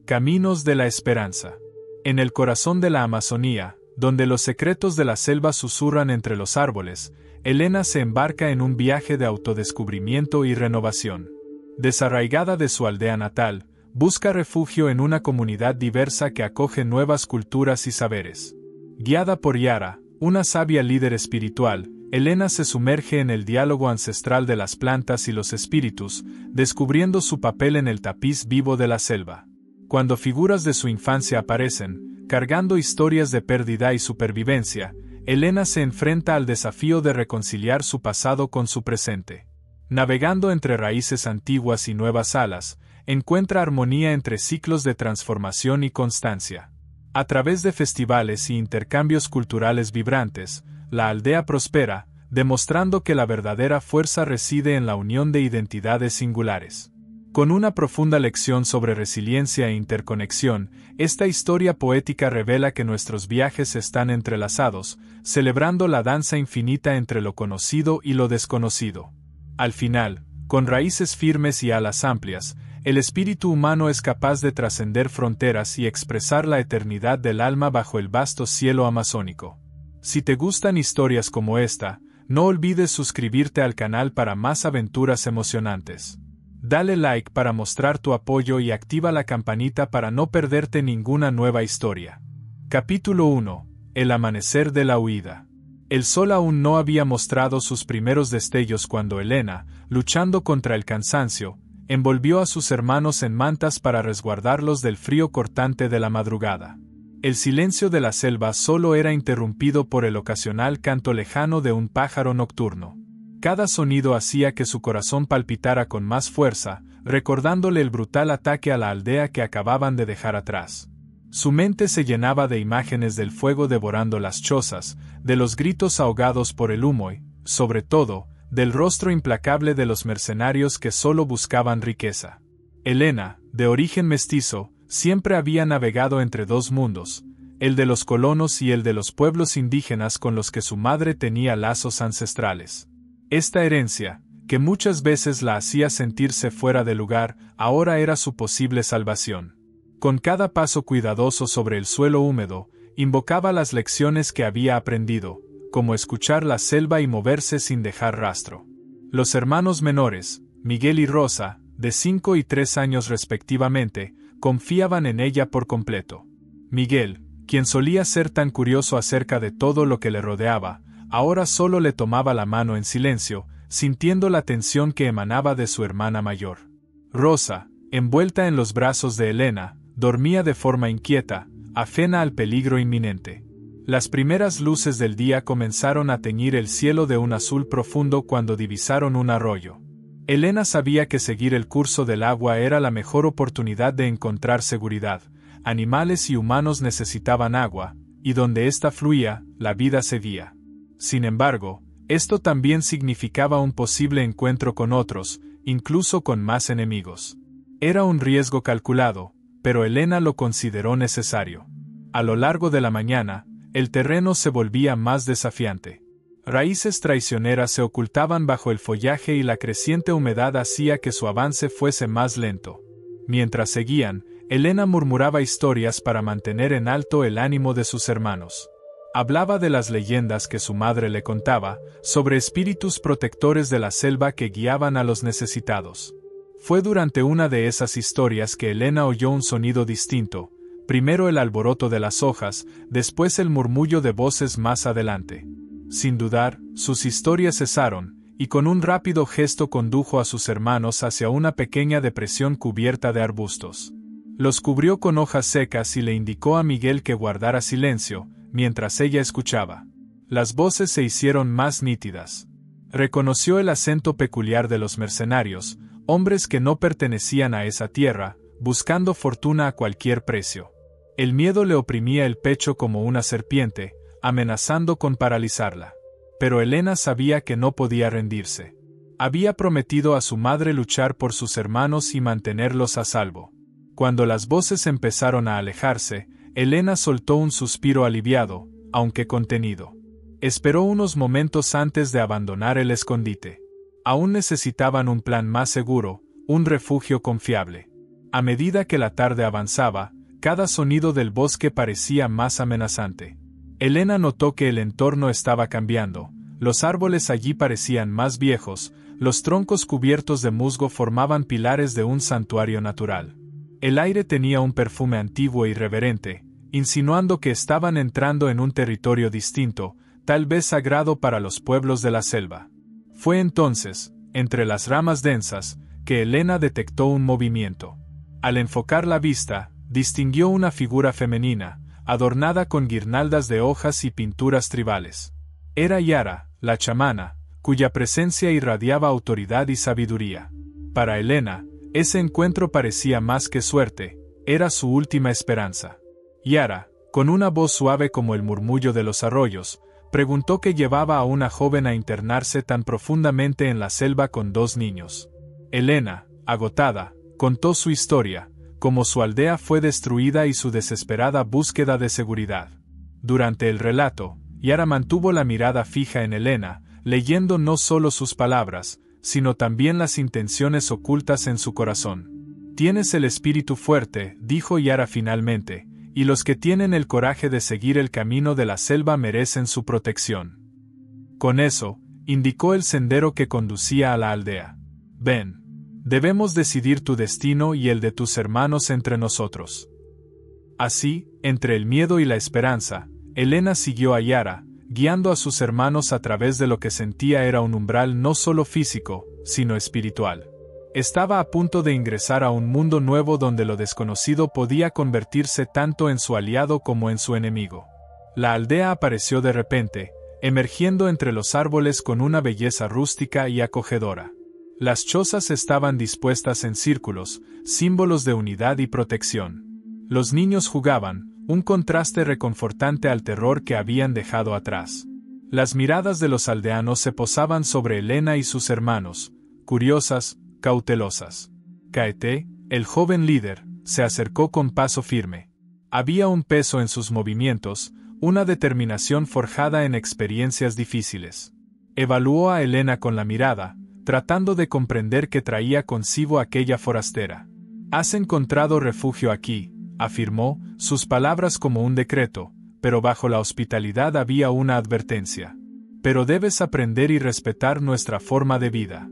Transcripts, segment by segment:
Caminos de la Esperanza. En el corazón de la Amazonía, donde los secretos de la selva susurran entre los árboles, Elena se embarca en un viaje de autodescubrimiento y renovación. Desarraigada de su aldea natal, busca refugio en una comunidad diversa que acoge nuevas culturas y saberes. Guiada por Yara, una sabia líder espiritual, Elena se sumerge en el diálogo ancestral de las plantas y los espíritus, descubriendo su papel en el tapiz vivo de la selva. Cuando figuras de su infancia aparecen, cargando historias de pérdida y supervivencia, Elena se enfrenta al desafío de reconciliar su pasado con su presente. Navegando entre raíces antiguas y nuevas alas, encuentra armonía entre ciclos de transformación y constancia. A través de festivales y intercambios culturales vibrantes, la aldea prospera, demostrando que la verdadera fuerza reside en la unión de identidades singulares. Con una profunda lección sobre resiliencia e interconexión, esta historia poética revela que nuestros viajes están entrelazados, celebrando la danza infinita entre lo conocido y lo desconocido. Al final, con raíces firmes y alas amplias, el espíritu humano es capaz de trascender fronteras y expresar la eternidad del alma bajo el vasto cielo amazónico. Si te gustan historias como esta, no olvides suscribirte al canal para más aventuras emocionantes. Dale like para mostrar tu apoyo y activa la campanita para no perderte ninguna nueva historia. Capítulo 1. El amanecer de la huida. El sol aún no había mostrado sus primeros destellos cuando Elena, luchando contra el cansancio, envolvió a sus hermanos en mantas para resguardarlos del frío cortante de la madrugada. El silencio de la selva solo era interrumpido por el ocasional canto lejano de un pájaro nocturno. Cada sonido hacía que su corazón palpitara con más fuerza, recordándole el brutal ataque a la aldea que acababan de dejar atrás. Su mente se llenaba de imágenes del fuego devorando las chozas, de los gritos ahogados por el humo y, sobre todo, del rostro implacable de los mercenarios que solo buscaban riqueza. Elena, de origen mestizo, siempre había navegado entre dos mundos, el de los colonos y el de los pueblos indígenas con los que su madre tenía lazos ancestrales. Esta herencia, que muchas veces la hacía sentirse fuera de lugar, ahora era su posible salvación. Con cada paso cuidadoso sobre el suelo húmedo, invocaba las lecciones que había aprendido, como escuchar la selva y moverse sin dejar rastro. Los hermanos menores, Miguel y Rosa, de 5 y 3 años respectivamente, confiaban en ella por completo. Miguel, quien solía ser tan curioso acerca de todo lo que le rodeaba, ahora solo le tomaba la mano en silencio, sintiendo la tensión que emanaba de su hermana mayor. Rosa, envuelta en los brazos de Elena, dormía de forma inquieta, ajena al peligro inminente. Las primeras luces del día comenzaron a teñir el cielo de un azul profundo cuando divisaron un arroyo. Elena sabía que seguir el curso del agua era la mejor oportunidad de encontrar seguridad. Animales y humanos necesitaban agua, y donde ésta fluía, la vida seguía. Sin embargo, esto también significaba un posible encuentro con otros, incluso con más enemigos. Era un riesgo calculado, pero Elena lo consideró necesario. A lo largo de la mañana, el terreno se volvía más desafiante. Raíces traicioneras se ocultaban bajo el follaje y la creciente humedad hacía que su avance fuese más lento. Mientras seguían, Elena murmuraba historias para mantener en alto el ánimo de sus hermanos. Hablaba de las leyendas que su madre le contaba, sobre espíritus protectores de la selva que guiaban a los necesitados. Fue durante una de esas historias que Elena oyó un sonido distinto, primero el alboroto de las hojas, después el murmullo de voces más adelante. Sin dudar, sus historias cesaron, y con un rápido gesto condujo a sus hermanos hacia una pequeña depresión cubierta de arbustos. Los cubrió con hojas secas y le indicó a Miguel que guardara silencio, mientras ella escuchaba. Las voces se hicieron más nítidas. Reconoció el acento peculiar de los mercenarios, hombres que no pertenecían a esa tierra, buscando fortuna a cualquier precio. El miedo le oprimía el pecho como una serpiente, amenazando con paralizarla. Pero Elena sabía que no podía rendirse. Había prometido a su madre luchar por sus hermanos y mantenerlos a salvo. Cuando las voces empezaron a alejarse, Elena soltó un suspiro aliviado, aunque contenido. Esperó unos momentos antes de abandonar el escondite. Aún necesitaban un plan más seguro, un refugio confiable. A medida que la tarde avanzaba, cada sonido del bosque parecía más amenazante. Elena notó que el entorno estaba cambiando. Los árboles allí parecían más viejos, los troncos cubiertos de musgo formaban pilares de un santuario natural. El aire tenía un perfume antiguo e irreverente, insinuando que estaban entrando en un territorio distinto, tal vez sagrado para los pueblos de la selva. Fue entonces, entre las ramas densas, que Elena detectó un movimiento. Al enfocar la vista, distinguió una figura femenina, adornada con guirnaldas de hojas y pinturas tribales. Era Yara, la chamana, cuya presencia irradiaba autoridad y sabiduría. Para Elena, ese encuentro parecía más que suerte, era su última esperanza. Yara, con una voz suave como el murmullo de los arroyos, preguntó qué llevaba a una joven a internarse tan profundamente en la selva con 2 niños. Elena, agotada, contó su historia, cómo su aldea fue destruida y su desesperada búsqueda de seguridad. Durante el relato, Yara mantuvo la mirada fija en Elena, leyendo no solo sus palabras, sino también las intenciones ocultas en su corazón. «Tienes el espíritu fuerte», dijo Yara finalmente, «y los que tienen el coraje de seguir el camino de la selva merecen su protección». Con eso, indicó el sendero que conducía a la aldea. «Ven. Debemos decidir tu destino y el de tus hermanos entre nosotros». Así, entre el miedo y la esperanza, Elena siguió a Yara, guiando a sus hermanos a través de lo que sentía era un umbral no solo físico, sino espiritual. Estaba a punto de ingresar a un mundo nuevo donde lo desconocido podía convertirse tanto en su aliado como en su enemigo. La aldea apareció de repente, emergiendo entre los árboles con una belleza rústica y acogedora. Las chozas estaban dispuestas en círculos, símbolos de unidad y protección. Los niños jugaban, un contraste reconfortante al terror que habían dejado atrás. Las miradas de los aldeanos se posaban sobre Elena y sus hermanos, curiosas, cautelosas. Kaete, el joven líder, se acercó con paso firme. Había un peso en sus movimientos, una determinación forjada en experiencias difíciles. Evaluó a Elena con la mirada, tratando de comprender qué traía consigo aquella forastera. «Has encontrado refugio aquí», afirmó, sus palabras como un decreto, pero bajo la hospitalidad había una advertencia. «Pero debes aprender y respetar nuestra forma de vida».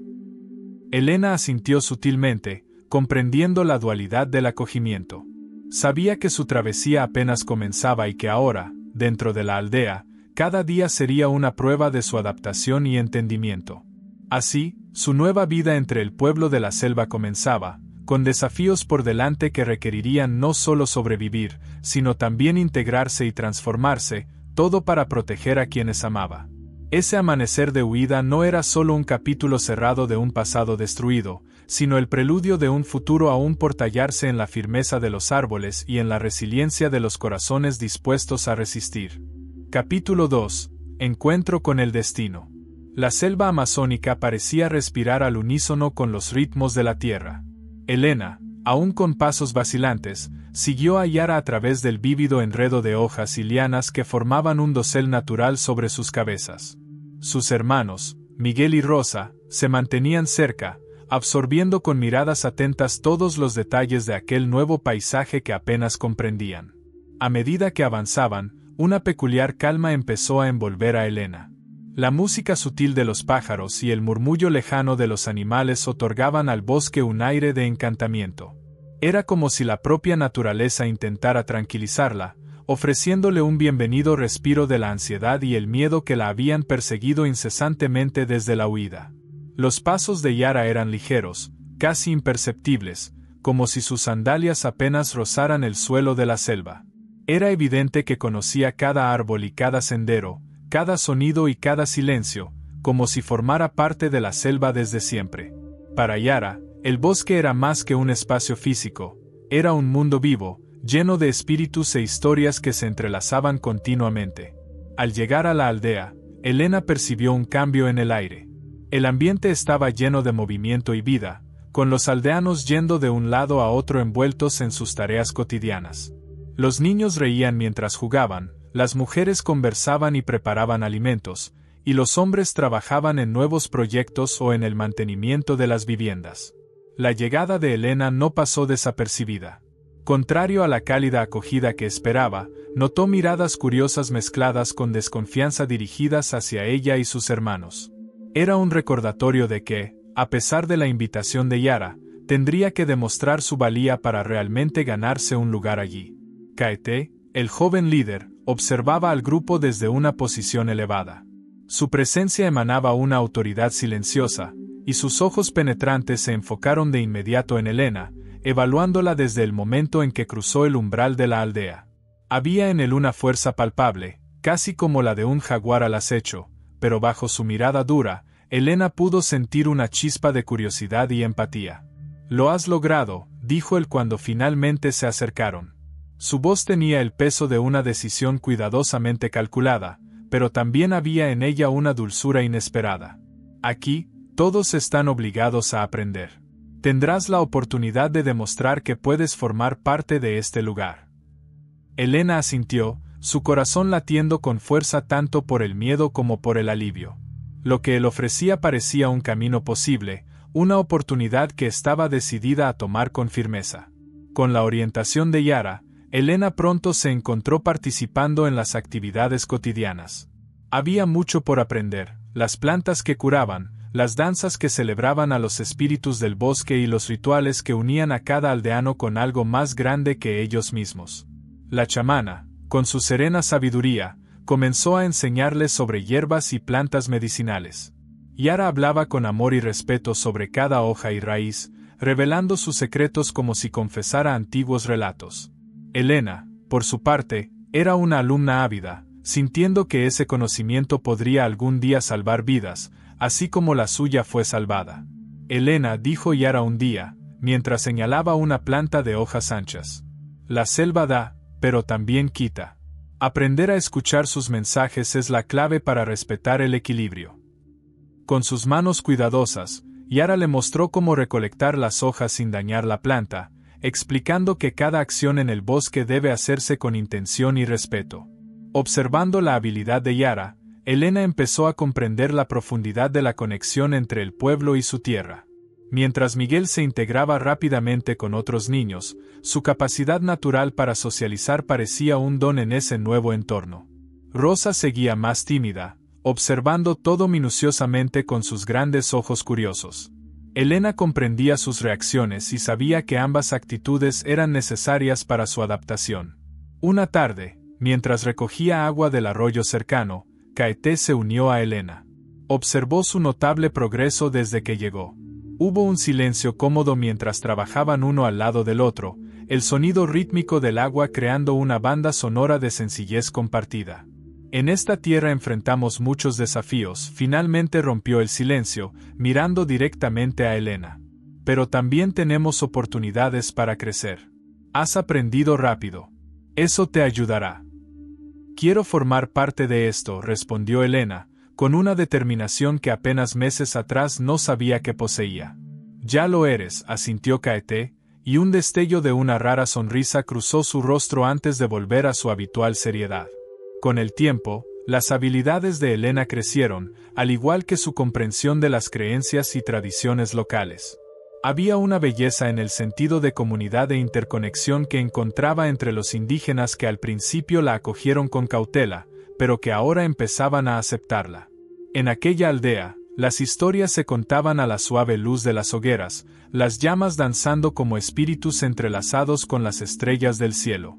Elena asintió sutilmente, comprendiendo la dualidad del acogimiento. Sabía que su travesía apenas comenzaba y que ahora, dentro de la aldea, cada día sería una prueba de su adaptación y entendimiento. Así, su nueva vida entre el pueblo de la selva comenzaba, con desafíos por delante que requerirían no solo sobrevivir, sino también integrarse y transformarse, todo para proteger a quienes amaba. Ese amanecer de huida no era solo un capítulo cerrado de un pasado destruido, sino el preludio de un futuro aún por tallarse en la firmeza de los árboles y en la resiliencia de los corazones dispuestos a resistir. Capítulo 2. Encuentro con el destino. La selva amazónica parecía respirar al unísono con los ritmos de la tierra. Elena, aún con pasos vacilantes, siguió a Yara a través del vívido enredo de hojas y lianas que formaban un dosel natural sobre sus cabezas. Sus hermanos, Miguel y Rosa, se mantenían cerca, absorbiendo con miradas atentas todos los detalles de aquel nuevo paisaje que apenas comprendían. A medida que avanzaban, una peculiar calma empezó a envolver a Elena. La música sutil de los pájaros y el murmullo lejano de los animales otorgaban al bosque un aire de encantamiento. Era como si la propia naturaleza intentara tranquilizarla, ofreciéndole un bienvenido respiro de la ansiedad y el miedo que la habían perseguido incesantemente desde la huida. Los pasos de Yara eran ligeros, casi imperceptibles, como si sus sandalias apenas rozaran el suelo de la selva. Era evidente que conocía cada árbol y cada sendero, cada sonido y cada silencio, como si formara parte de la selva desde siempre. Para Yara, el bosque era más que un espacio físico, era un mundo vivo, lleno de espíritus e historias que se entrelazaban continuamente. Al llegar a la aldea, Elena percibió un cambio en el aire. El ambiente estaba lleno de movimiento y vida, con los aldeanos yendo de un lado a otro envueltos en sus tareas cotidianas. Los niños reían mientras jugaban, las mujeres conversaban y preparaban alimentos, y los hombres trabajaban en nuevos proyectos o en el mantenimiento de las viviendas. La llegada de Elena no pasó desapercibida. Contrario a la cálida acogida que esperaba, notó miradas curiosas mezcladas con desconfianza dirigidas hacia ella y sus hermanos. Era un recordatorio de que, a pesar de la invitación de Yara, tendría que demostrar su valía para realmente ganarse un lugar allí. Kaete, el joven líder, observaba al grupo desde una posición elevada. Su presencia emanaba una autoridad silenciosa, y sus ojos penetrantes se enfocaron de inmediato en Elena, evaluándola desde el momento en que cruzó el umbral de la aldea. Había en él una fuerza palpable, casi como la de un jaguar al acecho, pero bajo su mirada dura, Elena pudo sentir una chispa de curiosidad y empatía. «Lo has logrado», dijo él cuando finalmente se acercaron. Su voz tenía el peso de una decisión cuidadosamente calculada, pero también había en ella una dulzura inesperada. «Aquí, todos están obligados a aprender. Tendrás la oportunidad de demostrar que puedes formar parte de este lugar». Elena asintió, su corazón latiendo con fuerza tanto por el miedo como por el alivio. Lo que él ofrecía parecía un camino posible, una oportunidad que estaba decidida a tomar con firmeza. Con la orientación de Yara, Elena pronto se encontró participando en las actividades cotidianas. Había mucho por aprender: las plantas que curaban, las danzas que celebraban a los espíritus del bosque y los rituales que unían a cada aldeano con algo más grande que ellos mismos. La chamana, con su serena sabiduría, comenzó a enseñarles sobre hierbas y plantas medicinales. Yara hablaba con amor y respeto sobre cada hoja y raíz, revelando sus secretos como si confesara antiguos relatos. Elena, por su parte, era una alumna ávida, sintiendo que ese conocimiento podría algún día salvar vidas, así como la suya fue salvada. «Elena», dijo Yara un día, mientras señalaba una planta de hojas anchas. «La selva da, pero también quita. Aprender a escuchar sus mensajes es la clave para respetar el equilibrio». Con sus manos cuidadosas, Yara le mostró cómo recolectar las hojas sin dañar la planta, explicando que cada acción en el bosque debe hacerse con intención y respeto. Observando la habilidad de Yara, Elena empezó a comprender la profundidad de la conexión entre el pueblo y su tierra. Mientras Miguel se integraba rápidamente con otros niños, su capacidad natural para socializar parecía un don en ese nuevo entorno. Rosa seguía más tímida, observando todo minuciosamente con sus grandes ojos curiosos. Elena comprendía sus reacciones y sabía que ambas actitudes eran necesarias para su adaptación. Una tarde, mientras recogía agua del arroyo cercano, Kaete se unió a Elena. Observó su notable progreso desde que llegó. Hubo un silencio cómodo mientras trabajaban uno al lado del otro, el sonido rítmico del agua creando una banda sonora de sencillez compartida. «En esta tierra enfrentamos muchos desafíos», finalmente rompió el silencio, mirando directamente a Elena. «Pero también tenemos oportunidades para crecer. Has aprendido rápido. Eso te ayudará». «Quiero formar parte de esto», respondió Elena, con una determinación que apenas meses atrás no sabía que poseía. «Ya lo eres», asintió Kaete, y un destello de una rara sonrisa cruzó su rostro antes de volver a su habitual seriedad. Con el tiempo, las habilidades de Elena crecieron, al igual que su comprensión de las creencias y tradiciones locales. Había una belleza en el sentido de comunidad e interconexión que encontraba entre los indígenas que al principio la acogieron con cautela, pero que ahora empezaban a aceptarla. En aquella aldea, las historias se contaban a la suave luz de las hogueras, las llamas danzando como espíritus entrelazados con las estrellas del cielo.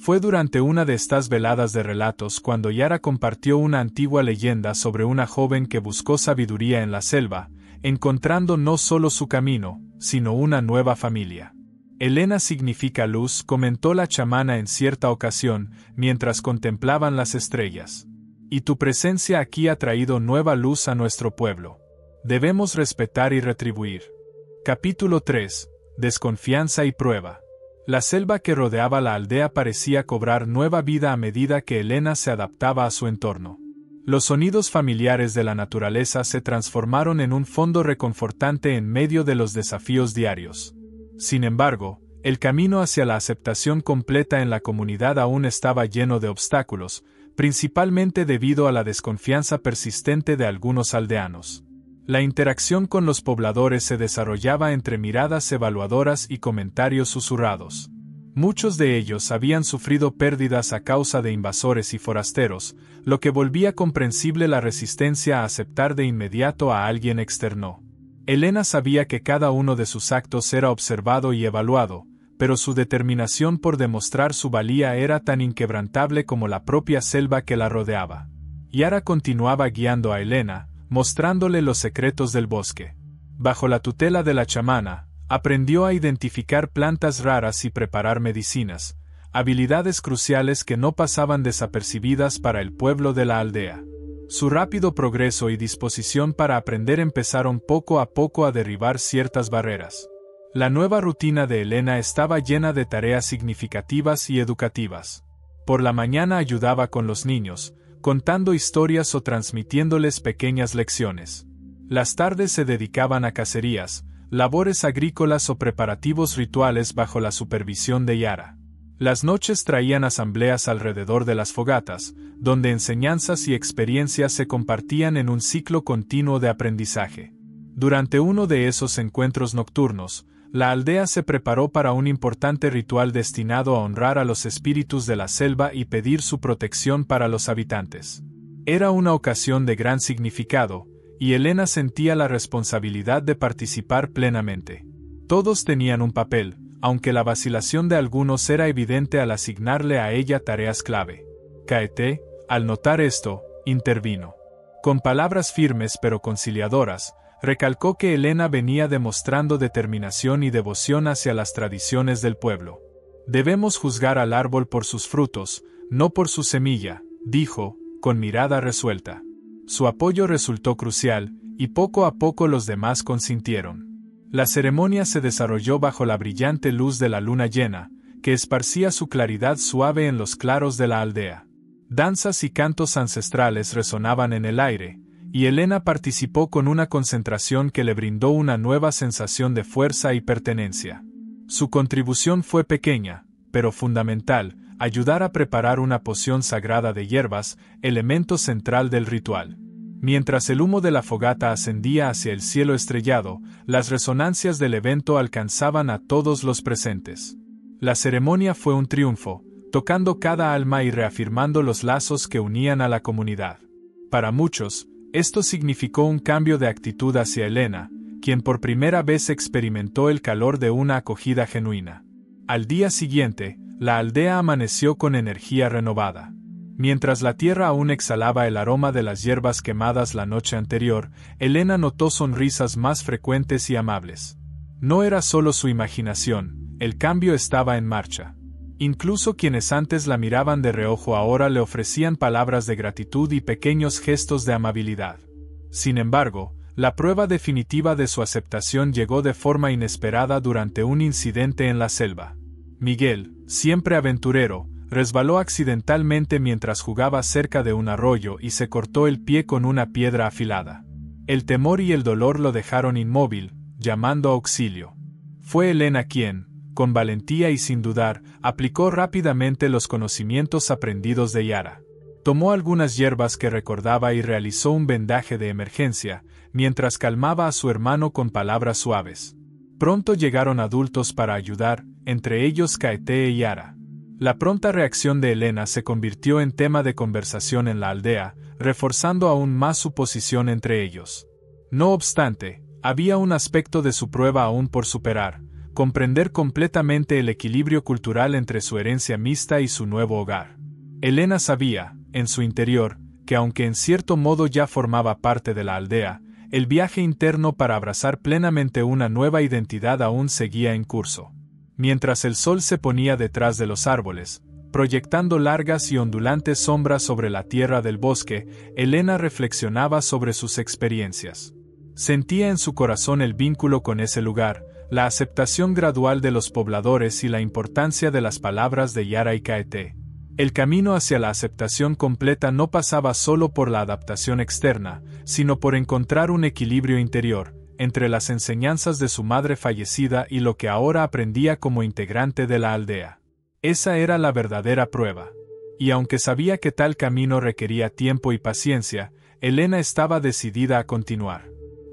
Fue durante una de estas veladas de relatos cuando Yara compartió una antigua leyenda sobre una joven que buscó sabiduría en la selva, encontrando no solo su camino, sino una nueva familia. «Elena significa luz», comentó la chamana en cierta ocasión, mientras contemplaban las estrellas. «Y tu presencia aquí ha traído nueva luz a nuestro pueblo. Debemos respetar y retribuir». Capítulo 3. Desconfianza y prueba. La selva que rodeaba la aldea parecía cobrar nueva vida a medida que Elena se adaptaba a su entorno. Los sonidos familiares de la naturaleza se transformaron en un fondo reconfortante en medio de los desafíos diarios. Sin embargo, el camino hacia la aceptación completa en la comunidad aún estaba lleno de obstáculos, principalmente debido a la desconfianza persistente de algunos aldeanos. La interacción con los pobladores se desarrollaba entre miradas evaluadoras y comentarios susurrados. Muchos de ellos habían sufrido pérdidas a causa de invasores y forasteros, lo que volvía comprensible la resistencia a aceptar de inmediato a alguien externo. Helena sabía que cada uno de sus actos era observado y evaluado, pero su determinación por demostrar su valía era tan inquebrantable como la propia selva que la rodeaba. Yara continuaba guiando a Helena, mostrándole los secretos del bosque. Bajo la tutela de la chamana, aprendió a identificar plantas raras y preparar medicinas, habilidades cruciales que no pasaban desapercibidas para el pueblo de la aldea. Su rápido progreso y disposición para aprender empezaron poco a poco a derribar ciertas barreras. La nueva rutina de Helena estaba llena de tareas significativas y educativas. Por la mañana ayudaba con los niños, contando historias o transmitiéndoles pequeñas lecciones. Las tardes se dedicaban a cacerías, labores agrícolas o preparativos rituales bajo la supervisión de Yara. Las noches traían asambleas alrededor de las fogatas, donde enseñanzas y experiencias se compartían en un ciclo continuo de aprendizaje. Durante uno de esos encuentros nocturnos, la aldea se preparó para un importante ritual destinado a honrar a los espíritus de la selva y pedir su protección para los habitantes. Era una ocasión de gran significado, y Helena sentía la responsabilidad de participar plenamente. Todos tenían un papel, aunque la vacilación de algunos era evidente al asignarle a ella tareas clave. Kaete, al notar esto, intervino. Con palabras firmes pero conciliadoras, recalcó que Helena venía demostrando determinación y devoción hacia las tradiciones del pueblo. Debemos juzgar al árbol por sus frutos, no por su semilla, dijo, con mirada resuelta. Su apoyo resultó crucial, y poco a poco los demás consintieron. La ceremonia se desarrolló bajo la brillante luz de la luna llena, que esparcía su claridad suave en los claros de la aldea. Danzas y cantos ancestrales resonaban en el aire, y Helena participó con una concentración que le brindó una nueva sensación de fuerza y pertenencia. Su contribución fue pequeña, pero fundamental: ayudar a preparar una poción sagrada de hierbas, elemento central del ritual. Mientras el humo de la fogata ascendía hacia el cielo estrellado, las resonancias del evento alcanzaban a todos los presentes. La ceremonia fue un triunfo, tocando cada alma y reafirmando los lazos que unían a la comunidad. Para muchos, esto significó un cambio de actitud hacia Helena, quien por primera vez experimentó el calor de una acogida genuina. Al día siguiente, la aldea amaneció con energía renovada. Mientras la tierra aún exhalaba el aroma de las hierbas quemadas la noche anterior, Helena notó sonrisas más frecuentes y amables. No era solo su imaginación, el cambio estaba en marcha. Incluso quienes antes la miraban de reojo ahora le ofrecían palabras de gratitud y pequeños gestos de amabilidad. Sin embargo, la prueba definitiva de su aceptación llegó de forma inesperada durante un incidente en la selva. Miguel, siempre aventurero, resbaló accidentalmente mientras jugaba cerca de un arroyo y se cortó el pie con una piedra afilada. El temor y el dolor lo dejaron inmóvil, llamando a auxilio. Fue Helena quien, con valentía y sin dudar, aplicó rápidamente los conocimientos aprendidos de Yara. Tomó algunas hierbas que recordaba y realizó un vendaje de emergencia, mientras calmaba a su hermano con palabras suaves. Pronto llegaron adultos para ayudar, entre ellos Kaete y Yara. La pronta reacción de Helena se convirtió en tema de conversación en la aldea, reforzando aún más su posición entre ellos. No obstante, había un aspecto de su prueba aún por superar: comprender completamente el equilibrio cultural entre su herencia mixta y su nuevo hogar. Helena sabía, en su interior, que aunque en cierto modo ya formaba parte de la aldea, el viaje interno para abrazar plenamente una nueva identidad aún seguía en curso. Mientras el sol se ponía detrás de los árboles, proyectando largas y ondulantes sombras sobre la tierra del bosque, Helena reflexionaba sobre sus experiencias. Sentía en su corazón el vínculo con ese lugar, la aceptación gradual de los pobladores y la importancia de las palabras de Yara y Kaete. El camino hacia la aceptación completa no pasaba solo por la adaptación externa, sino por encontrar un equilibrio interior, entre las enseñanzas de su madre fallecida y lo que ahora aprendía como integrante de la aldea. Esa era la verdadera prueba. Y aunque sabía que tal camino requería tiempo y paciencia, Helena estaba decidida a continuar.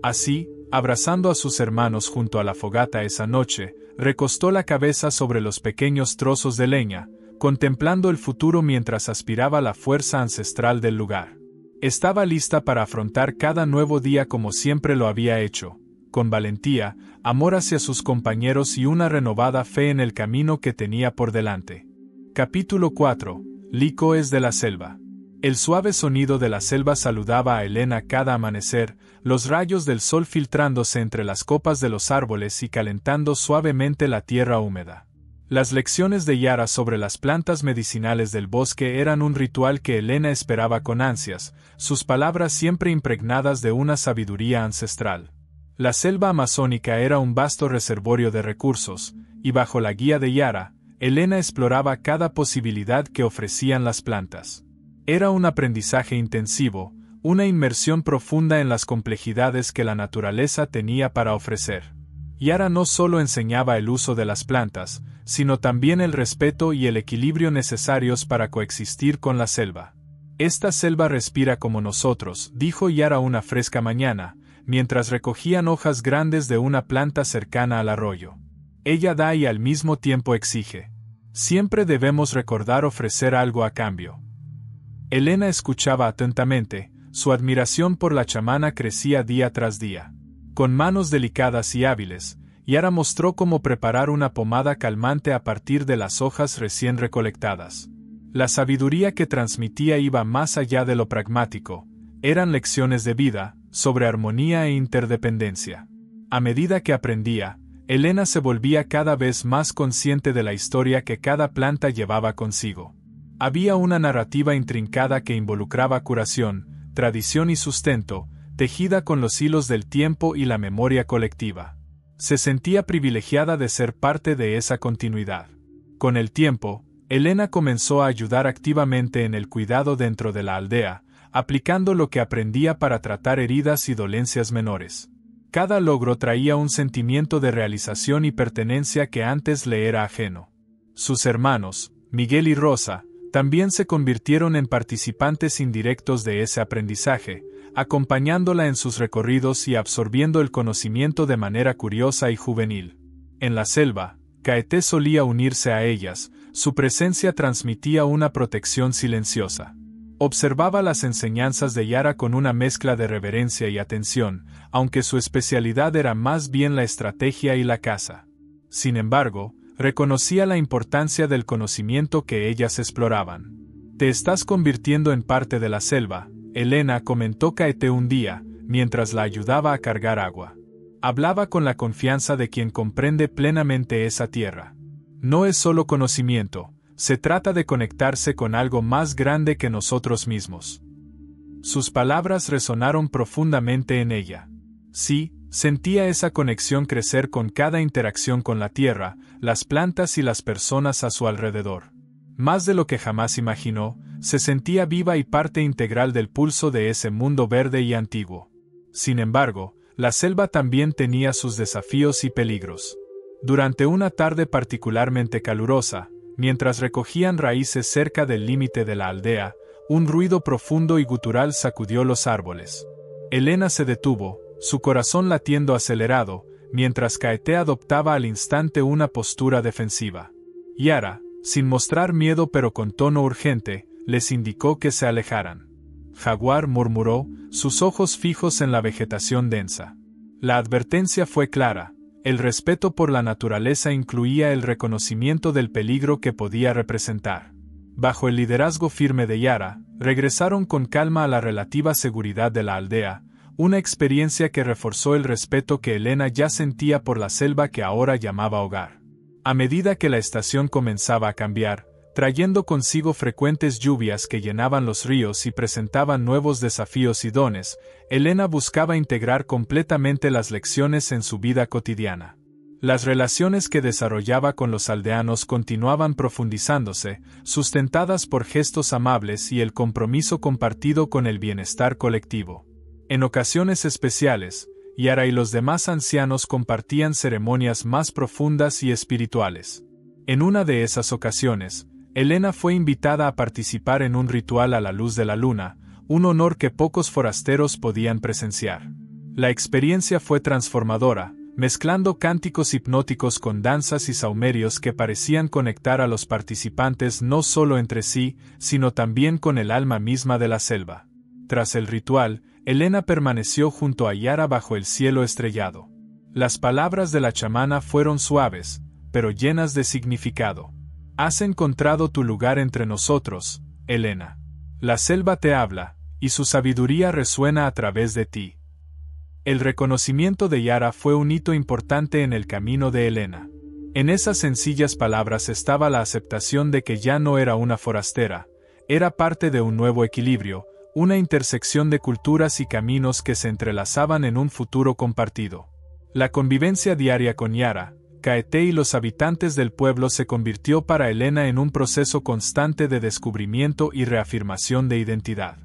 Así, abrazando a sus hermanos junto a la fogata esa noche, recostó la cabeza sobre los pequeños trozos de leña, contemplando el futuro mientras aspiraba la fuerza ancestral del lugar. Estaba lista para afrontar cada nuevo día como siempre lo había hecho, con valentía, amor hacia sus compañeros y una renovada fe en el camino que tenía por delante. Capítulo 4. Licores de la selva. El suave sonido de la selva saludaba a Elena cada amanecer, los rayos del sol filtrándose entre las copas de los árboles y calentando suavemente la tierra húmeda. Las lecciones de Yara sobre las plantas medicinales del bosque eran un ritual que Elena esperaba con ansias, sus palabras siempre impregnadas de una sabiduría ancestral. La selva amazónica era un vasto reservorio de recursos, y bajo la guía de Yara, Elena exploraba cada posibilidad que ofrecían las plantas. Era un aprendizaje intensivo, una inmersión profunda en las complejidades que la naturaleza tenía para ofrecer. Yara no solo enseñaba el uso de las plantas, sino también el respeto y el equilibrio necesarios para coexistir con la selva. Esta selva respira como nosotros, dijo Yara una fresca mañana, mientras recogían hojas grandes de una planta cercana al arroyo. Ella da y al mismo tiempo exige. Siempre debemos recordar ofrecer algo a cambio. Elena escuchaba atentamente, su admiración por la chamana crecía día tras día. Con manos delicadas y hábiles, Yara mostró cómo preparar una pomada calmante a partir de las hojas recién recolectadas. La sabiduría que transmitía iba más allá de lo pragmático, eran lecciones de vida, sobre armonía e interdependencia. A medida que aprendía, Elena se volvía cada vez más consciente de la historia que cada planta llevaba consigo. Había una narrativa intrincada que involucraba curación, tradición y sustento, tejida con los hilos del tiempo y la memoria colectiva. Se sentía privilegiada de ser parte de esa continuidad. Con el tiempo, Elena comenzó a ayudar activamente en el cuidado dentro de la aldea, aplicando lo que aprendía para tratar heridas y dolencias menores. Cada logro traía un sentimiento de realización y pertenencia que antes le era ajeno. Sus hermanos, Miguel y Rosa, también se convirtieron en participantes indirectos de ese aprendizaje, acompañándola en sus recorridos y absorbiendo el conocimiento de manera curiosa y juvenil. En la selva, Caeté solía unirse a ellas, su presencia transmitía una protección silenciosa. Observaba las enseñanzas de Yara con una mezcla de reverencia y atención, aunque su especialidad era más bien la estrategia y la caza. Sin embargo, reconocía la importancia del conocimiento que ellas exploraban. «Te estás convirtiendo en parte de la selva», Elena comentó Caeté un día, mientras la ayudaba a cargar agua. Hablaba con la confianza de quien comprende plenamente esa tierra. No es solo conocimiento, se trata de conectarse con algo más grande que nosotros mismos. Sus palabras resonaron profundamente en ella. Sí, sentía esa conexión crecer con cada interacción con la tierra, las plantas y las personas a su alrededor. Más de lo que jamás imaginó, se sentía viva y parte integral del pulso de ese mundo verde y antiguo. Sin embargo, la selva también tenía sus desafíos y peligros. Durante una tarde particularmente calurosa, mientras recogían raíces cerca del límite de la aldea, un ruido profundo y gutural sacudió los árboles. Elena se detuvo, su corazón latiendo acelerado, mientras Caeté adoptaba al instante una postura defensiva. Yara, sin mostrar miedo pero con tono urgente, les indicó que se alejaran. Jaguar murmuró, sus ojos fijos en la vegetación densa. La advertencia fue clara. El respeto por la naturaleza incluía el reconocimiento del peligro que podía representar. Bajo el liderazgo firme de Yara, regresaron con calma a la relativa seguridad de la aldea, una experiencia que reforzó el respeto que Elena ya sentía por la selva que ahora llamaba hogar. A medida que la estación comenzaba a cambiar, trayendo consigo frecuentes lluvias que llenaban los ríos y presentaban nuevos desafíos y dones, Elena buscaba integrar completamente las lecciones en su vida cotidiana. Las relaciones que desarrollaba con los aldeanos continuaban profundizándose, sustentadas por gestos amables y el compromiso compartido con el bienestar colectivo. En ocasiones especiales, Yara y los demás ancianos compartían ceremonias más profundas y espirituales. En una de esas ocasiones, Elena fue invitada a participar en un ritual a la luz de la luna, un honor que pocos forasteros podían presenciar. La experiencia fue transformadora, mezclando cánticos hipnóticos con danzas y sahumerios que parecían conectar a los participantes no solo entre sí, sino también con el alma misma de la selva. Tras el ritual, Elena permaneció junto a Yara bajo el cielo estrellado. Las palabras de la chamana fueron suaves, pero llenas de significado. Has encontrado tu lugar entre nosotros, Elena. La selva te habla, y su sabiduría resuena a través de ti. El reconocimiento de Yara fue un hito importante en el camino de Elena. En esas sencillas palabras estaba la aceptación de que ya no era una forastera, era parte de un nuevo equilibrio, una intersección de culturas y caminos que se entrelazaban en un futuro compartido. La convivencia diaria con Yara, Kaete y los habitantes del pueblo se convirtió para Elena en un proceso constante de descubrimiento y reafirmación de identidad.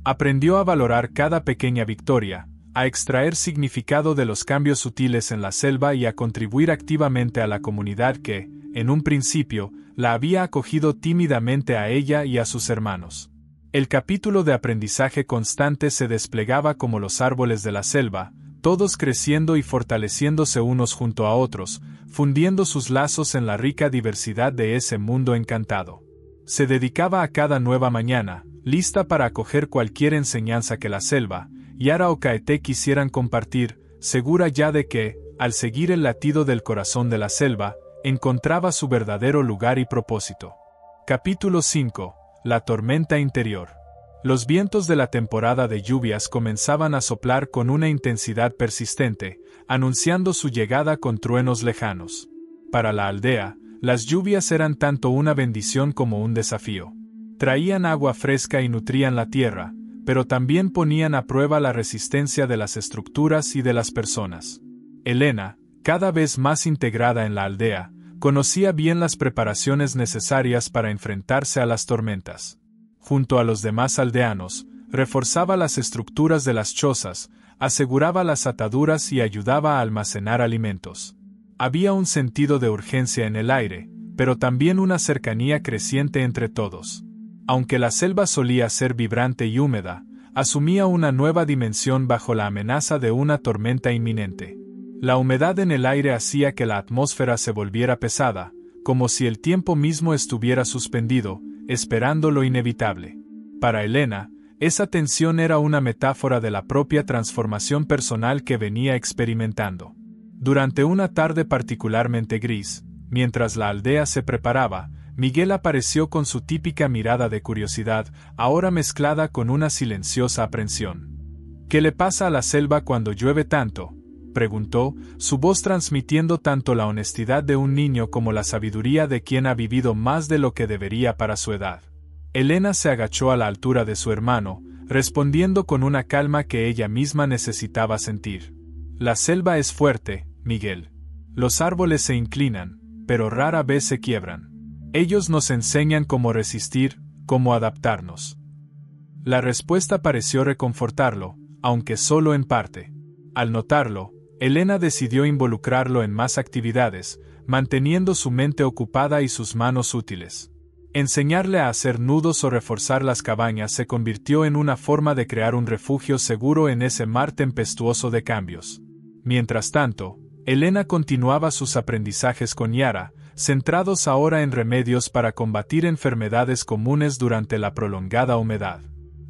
Aprendió a valorar cada pequeña victoria, a extraer significado de los cambios sutiles en la selva y a contribuir activamente a la comunidad que, en un principio, la había acogido tímidamente a ella y a sus hermanos. El capítulo de aprendizaje constante se desplegaba como los árboles de la selva, todos creciendo y fortaleciéndose unos junto a otros, fundiendo sus lazos en la rica diversidad de ese mundo encantado. Se dedicaba a cada nueva mañana, lista para acoger cualquier enseñanza que la selva, Yara o Kaete quisieran compartir, segura ya de que, al seguir el latido del corazón de la selva, encontraba su verdadero lugar y propósito. Capítulo 5. La tormenta interior. Los vientos de la temporada de lluvias comenzaban a soplar con una intensidad persistente, anunciando su llegada con truenos lejanos. Para la aldea, las lluvias eran tanto una bendición como un desafío. Traían agua fresca y nutrían la tierra, pero también ponían a prueba la resistencia de las estructuras y de las personas. Elena, cada vez más integrada en la aldea, conocía bien las preparaciones necesarias para enfrentarse a las tormentas. Junto a los demás aldeanos, reforzaba las estructuras de las chozas, aseguraba las ataduras y ayudaba a almacenar alimentos. Había un sentido de urgencia en el aire, pero también una cercanía creciente entre todos. Aunque la selva solía ser vibrante y húmeda, asumía una nueva dimensión bajo la amenaza de una tormenta inminente. La humedad en el aire hacía que la atmósfera se volviera pesada, como si el tiempo mismo estuviera suspendido, esperando lo inevitable. Para Elena, esa tensión era una metáfora de la propia transformación personal que venía experimentando. Durante una tarde particularmente gris, mientras la aldea se preparaba, Miguel apareció con su típica mirada de curiosidad, ahora mezclada con una silenciosa aprensión. ¿Qué le pasa a la selva cuando llueve tanto?, preguntó, su voz transmitiendo tanto la honestidad de un niño como la sabiduría de quien ha vivido más de lo que debería para su edad. Elena se agachó a la altura de su hermano, respondiendo con una calma que ella misma necesitaba sentir. La selva es fuerte, Miguel. Los árboles se inclinan, pero rara vez se quiebran. Ellos nos enseñan cómo resistir, cómo adaptarnos. La respuesta pareció reconfortarlo, aunque solo en parte. Al notarlo, Elena decidió involucrarlo en más actividades, manteniendo su mente ocupada y sus manos útiles. Enseñarle a hacer nudos o reforzar las cabañas se convirtió en una forma de crear un refugio seguro en ese mar tempestuoso de cambios. Mientras tanto, Elena continuaba sus aprendizajes con Yara, centrados ahora en remedios para combatir enfermedades comunes durante la prolongada humedad.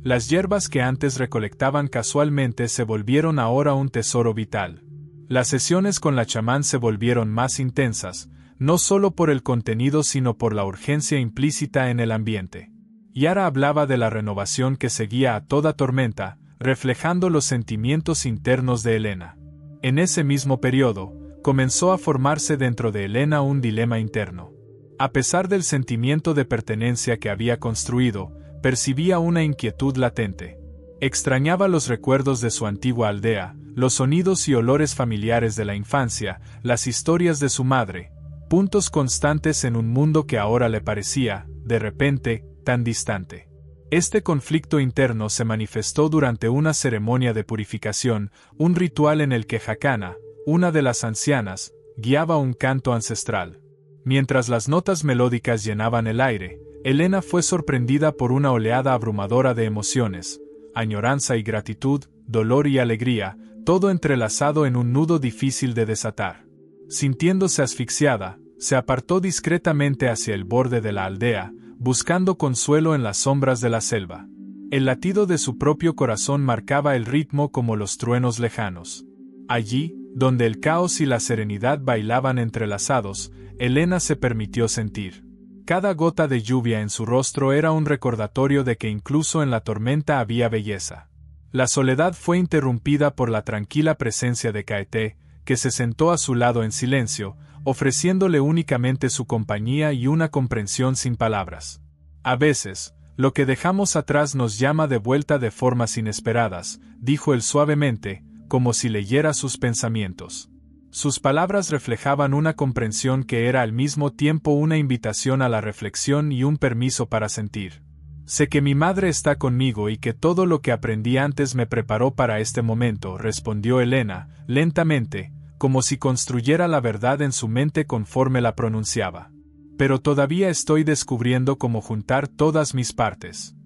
Las hierbas que antes recolectaban casualmente se volvieron ahora un tesoro vital. Las sesiones con la chamán se volvieron más intensas, no solo por el contenido sino por la urgencia implícita en el ambiente. Yara hablaba de la renovación que seguía a toda tormenta, reflejando los sentimientos internos de Elena. En ese mismo periodo, comenzó a formarse dentro de Elena un dilema interno. A pesar del sentimiento de pertenencia que había construido, percibía una inquietud latente. Extrañaba los recuerdos de su antigua aldea, los sonidos y olores familiares de la infancia, las historias de su madre, puntos constantes en un mundo que ahora le parecía, de repente, tan distante. Este conflicto interno se manifestó durante una ceremonia de purificación, un ritual en el que Jacana, una de las ancianas, guiaba un canto ancestral. Mientras las notas melódicas llenaban el aire, Elena fue sorprendida por una oleada abrumadora de emociones, añoranza y gratitud, dolor y alegría, todo entrelazado en un nudo difícil de desatar. Sintiéndose asfixiada, se apartó discretamente hacia el borde de la aldea, buscando consuelo en las sombras de la selva. El latido de su propio corazón marcaba el ritmo como los truenos lejanos. Allí, donde el caos y la serenidad bailaban entrelazados, Elena se permitió sentir. Cada gota de lluvia en su rostro era un recordatorio de que incluso en la tormenta había belleza. La soledad fue interrumpida por la tranquila presencia de Kaete, que se sentó a su lado en silencio, ofreciéndole únicamente su compañía y una comprensión sin palabras. A veces, lo que dejamos atrás nos llama de vuelta de formas inesperadas, dijo él suavemente, como si leyera sus pensamientos. Sus palabras reflejaban una comprensión que era al mismo tiempo una invitación a la reflexión y un permiso para sentir. Sé que mi madre está conmigo y que todo lo que aprendí antes me preparó para este momento, respondió Elena, lentamente, como si construyera la verdad en su mente conforme la pronunciaba. Pero todavía estoy descubriendo cómo juntar todas mis partes.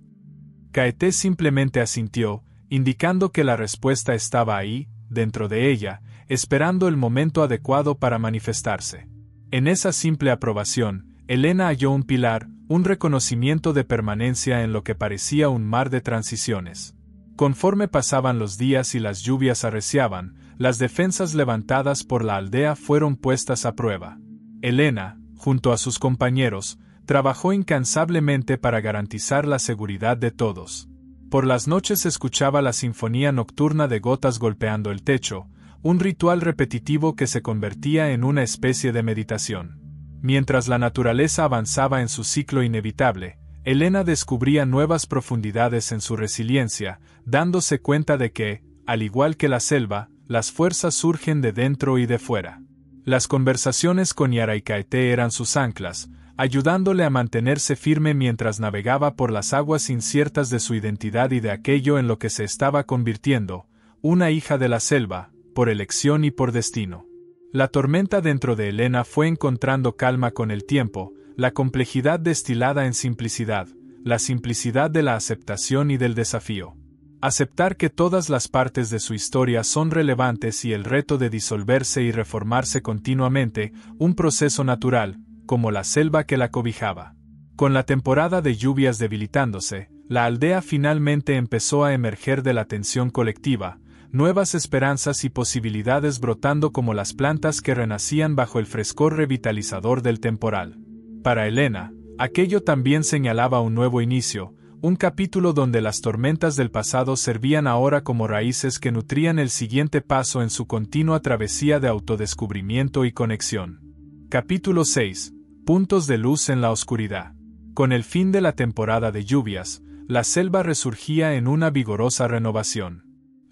Kaete simplemente asintió, indicando que la respuesta estaba ahí, dentro de ella, esperando el momento adecuado para manifestarse. En esa simple aprobación, Elena halló un pilar, un reconocimiento de permanencia en lo que parecía un mar de transiciones. Conforme pasaban los días y las lluvias arreciaban, las defensas levantadas por la aldea fueron puestas a prueba. Elena, junto a sus compañeros, trabajó incansablemente para garantizar la seguridad de todos. Por las noches escuchaba la sinfonía nocturna de gotas golpeando el techo, un ritual repetitivo que se convertía en una especie de meditación. Mientras la naturaleza avanzaba en su ciclo inevitable, Elena descubría nuevas profundidades en su resiliencia, dándose cuenta de que, al igual que la selva, las fuerzas surgen de dentro y de fuera. Las conversaciones con Yara y Kaete eran sus anclas, ayudándole a mantenerse firme mientras navegaba por las aguas inciertas de su identidad y de aquello en lo que se estaba convirtiendo, una hija de la selva, por elección y por destino. La tormenta dentro de Elena fue encontrando calma con el tiempo, la complejidad destilada en simplicidad, la simplicidad de la aceptación y del desafío. Aceptar que todas las partes de su historia son relevantes y el reto de disolverse y reformarse continuamente, un proceso natural, como la selva que la cobijaba. Con la temporada de lluvias debilitándose, la aldea finalmente empezó a emerger de la tensión colectiva, nuevas esperanzas y posibilidades brotando como las plantas que renacían bajo el frescor revitalizador del temporal. Para Elena, aquello también señalaba un nuevo inicio, un capítulo donde las tormentas del pasado servían ahora como raíces que nutrían el siguiente paso en su continua travesía de autodescubrimiento y conexión. Capítulo 6. Puntos de luz en la oscuridad. Con el fin de la temporada de lluvias, la selva resurgía en una vigorosa renovación.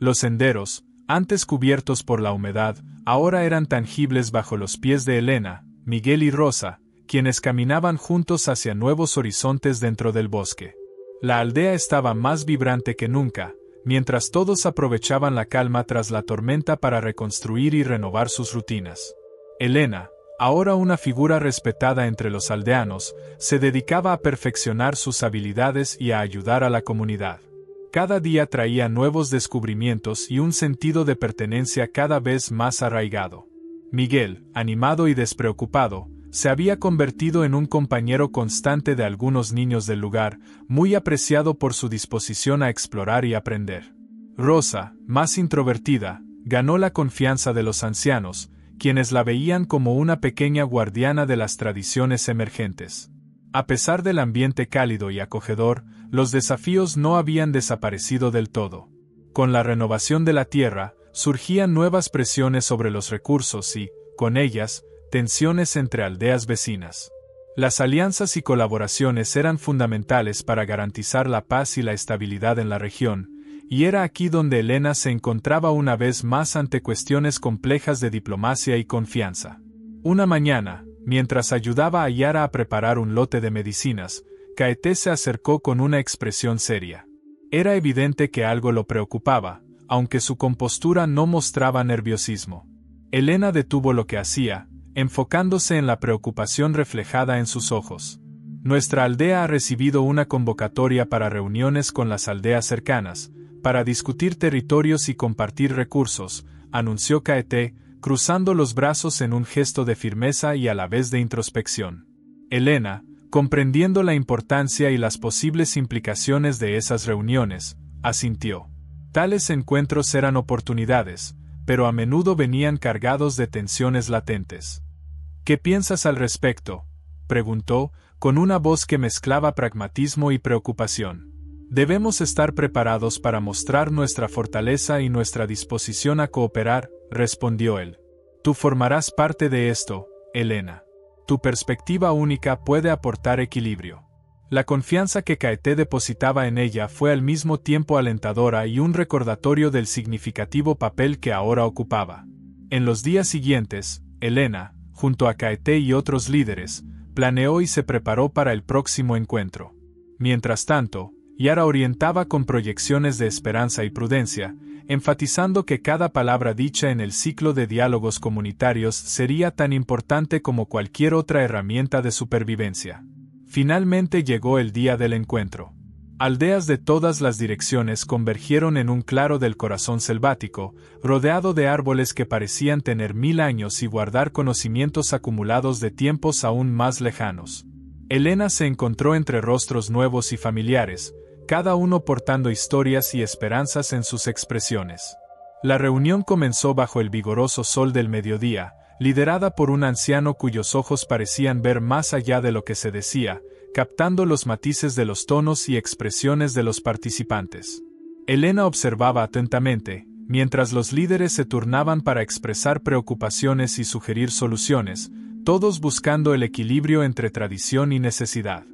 Los senderos, antes cubiertos por la humedad, ahora eran tangibles bajo los pies de Elena, Miguel y Rosa, quienes caminaban juntos hacia nuevos horizontes dentro del bosque. La aldea estaba más vibrante que nunca, mientras todos aprovechaban la calma tras la tormenta para reconstruir y renovar sus rutinas. Elena, ahora una figura respetada entre los aldeanos, se dedicaba a perfeccionar sus habilidades y a ayudar a la comunidad. Cada día traía nuevos descubrimientos y un sentido de pertenencia cada vez más arraigado. Miguel, animado y despreocupado, se había convertido en un compañero constante de algunos niños del lugar, muy apreciado por su disposición a explorar y aprender. Rosa, más introvertida, ganó la confianza de los ancianos, quienes la veían como una pequeña guardiana de las tradiciones emergentes. A pesar del ambiente cálido y acogedor, los desafíos no habían desaparecido del todo. Con la renovación de la tierra, surgían nuevas presiones sobre los recursos y, con ellas, tensiones entre aldeas vecinas. Las alianzas y colaboraciones eran fundamentales para garantizar la paz y la estabilidad en la región, y era aquí donde Elena se encontraba una vez más ante cuestiones complejas de diplomacia y confianza. Una mañana, mientras ayudaba a Yara a preparar un lote de medicinas, Kaete se acercó con una expresión seria. Era evidente que algo lo preocupaba, aunque su compostura no mostraba nerviosismo. Elena detuvo lo que hacía, enfocándose en la preocupación reflejada en sus ojos. Nuestra aldea ha recibido una convocatoria para reuniones con las aldeas cercanas, para discutir territorios y compartir recursos, anunció Kaete, cruzando los brazos en un gesto de firmeza y a la vez de introspección. Helena, comprendiendo la importancia y las posibles implicaciones de esas reuniones, asintió. Tales encuentros eran oportunidades, pero a menudo venían cargados de tensiones latentes. ¿Qué piensas al respecto?, preguntó, con una voz que mezclaba pragmatismo y preocupación. Debemos estar preparados para mostrar nuestra fortaleza y nuestra disposición a cooperar, respondió él. Tú formarás parte de esto, Helena. Tu perspectiva única puede aportar equilibrio. La confianza que Kaete depositaba en ella fue al mismo tiempo alentadora y un recordatorio del significativo papel que ahora ocupaba. En los días siguientes, Helena, junto a Kaete y otros líderes, planeó y se preparó para el próximo encuentro. Mientras tanto, Yara orientaba con proyecciones de esperanza y prudencia, enfatizando que cada palabra dicha en el ciclo de diálogos comunitarios sería tan importante como cualquier otra herramienta de supervivencia. Finalmente llegó el día del encuentro. Aldeas de todas las direcciones convergieron en un claro del corazón selvático, rodeado de árboles que parecían tener 1000 años y guardar conocimientos acumulados de tiempos aún más lejanos. Helena se encontró entre rostros nuevos y familiares, cada uno portando historias y esperanzas en sus expresiones. La reunión comenzó bajo el vigoroso sol del mediodía, liderada por un anciano cuyos ojos parecían ver más allá de lo que se decía, captando los matices de los tonos y expresiones de los participantes. Helena observaba atentamente, mientras los líderes se turnaban para expresar preocupaciones y sugerir soluciones, todos buscando el equilibrio entre tradición y necesidad.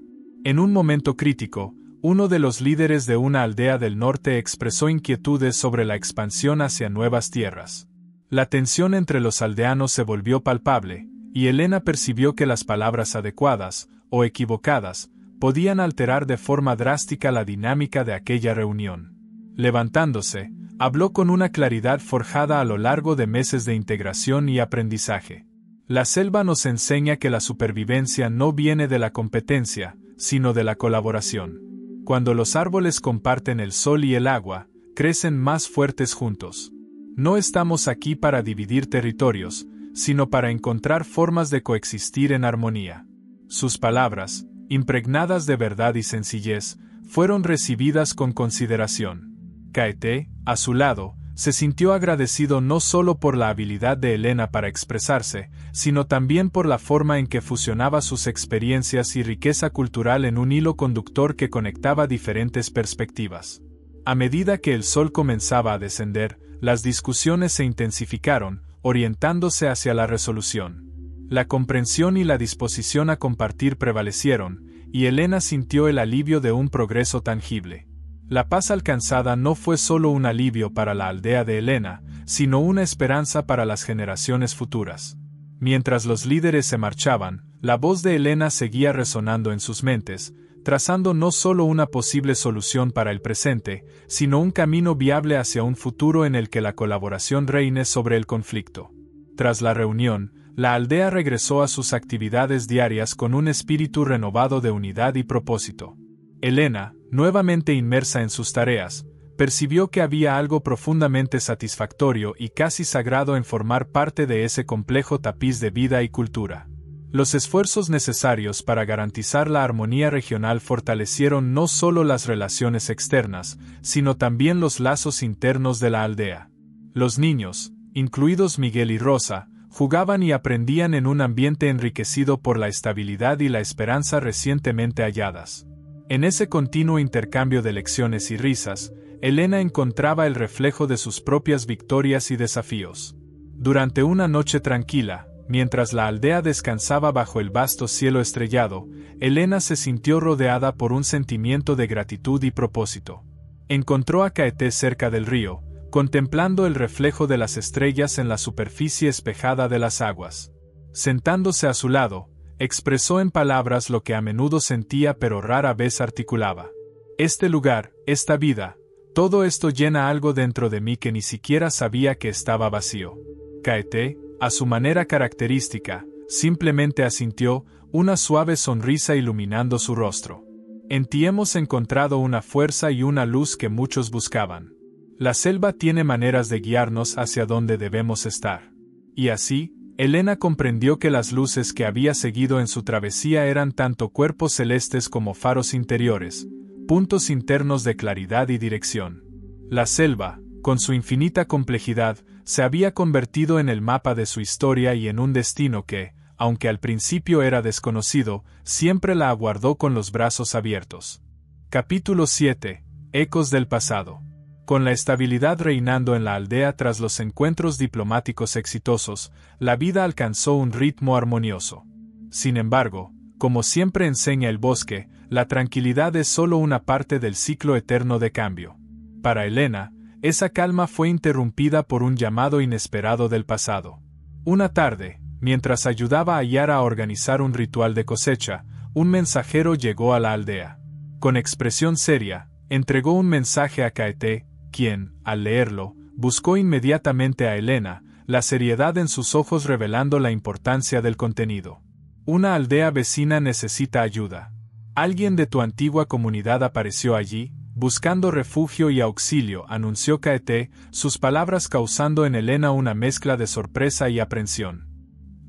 En un momento crítico, uno de los líderes de una aldea del norte expresó inquietudes sobre la expansión hacia nuevas tierras. La tensión entre los aldeanos se volvió palpable, y Helena percibió que las palabras adecuadas, o equivocadas, podían alterar de forma drástica la dinámica de aquella reunión. Levantándose, habló con una claridad forjada a lo largo de meses de integración y aprendizaje. La selva nos enseña que la supervivencia no viene de la competencia, sino de la colaboración. Cuando los árboles comparten el sol y el agua, crecen más fuertes juntos. No estamos aquí para dividir territorios, sino para encontrar formas de coexistir en armonía. Sus palabras, impregnadas de verdad y sencillez, fueron recibidas con consideración. Kaete, a su lado, se sintió agradecido no solo por la habilidad de Helena para expresarse, sino también por la forma en que fusionaba sus experiencias y riqueza cultural en un hilo conductor que conectaba diferentes perspectivas. A medida que el sol comenzaba a descender, las discusiones se intensificaron, orientándose hacia la resolución. La comprensión y la disposición a compartir prevalecieron, y Helena sintió el alivio de un progreso tangible. La paz alcanzada no fue solo un alivio para la aldea de Helena, sino una esperanza para las generaciones futuras. Mientras los líderes se marchaban, la voz de Helena seguía resonando en sus mentes, trazando no solo una posible solución para el presente, sino un camino viable hacia un futuro en el que la colaboración reine sobre el conflicto. Tras la reunión, la aldea regresó a sus actividades diarias con un espíritu renovado de unidad y propósito. Helena, nuevamente inmersa en sus tareas, percibió que había algo profundamente satisfactorio y casi sagrado en formar parte de ese complejo tapiz de vida y cultura. Los esfuerzos necesarios para garantizar la armonía regional fortalecieron no solo las relaciones externas, sino también los lazos internos de la aldea. Los niños, incluidos Miguel y Rosa, jugaban y aprendían en un ambiente enriquecido por la estabilidad y la esperanza recientemente halladas. En ese continuo intercambio de lecciones y risas, Helena encontraba el reflejo de sus propias victorias y desafíos. Durante una noche tranquila, mientras la aldea descansaba bajo el vasto cielo estrellado, Helena se sintió rodeada por un sentimiento de gratitud y propósito. Encontró a Kaete cerca del río, contemplando el reflejo de las estrellas en la superficie espejada de las aguas. Sentándose a su lado, expresó en palabras lo que a menudo sentía pero rara vez articulaba. Este lugar, esta vida, todo esto llena algo dentro de mí que ni siquiera sabía que estaba vacío. Kaete, a su manera característica, simplemente asintió, una suave sonrisa iluminando su rostro. En ti hemos encontrado una fuerza y una luz que muchos buscaban. La selva tiene maneras de guiarnos hacia donde debemos estar. Y así, Elena comprendió que las luces que había seguido en su travesía eran tanto cuerpos celestes como faros interiores, puntos internos de claridad y dirección. La selva, con su infinita complejidad, se había convertido en el mapa de su historia y en un destino que, aunque al principio era desconocido, siempre la aguardó con los brazos abiertos. Capítulo 7. Ecos del pasado. Con la estabilidad reinando en la aldea tras los encuentros diplomáticos exitosos, la vida alcanzó un ritmo armonioso. Sin embargo, como siempre enseña el bosque, la tranquilidad es solo una parte del ciclo eterno de cambio. Para Elena, esa calma fue interrumpida por un llamado inesperado del pasado. Una tarde, mientras ayudaba a Yara a organizar un ritual de cosecha, un mensajero llegó a la aldea. Con expresión seria, entregó un mensaje a Kaete, quien, al leerlo, buscó inmediatamente a Elena, la seriedad en sus ojos revelando la importancia del contenido. Una aldea vecina necesita ayuda. Alguien de tu antigua comunidad apareció allí, buscando refugio y auxilio, anunció Kaete, sus palabras causando en Elena una mezcla de sorpresa y aprensión.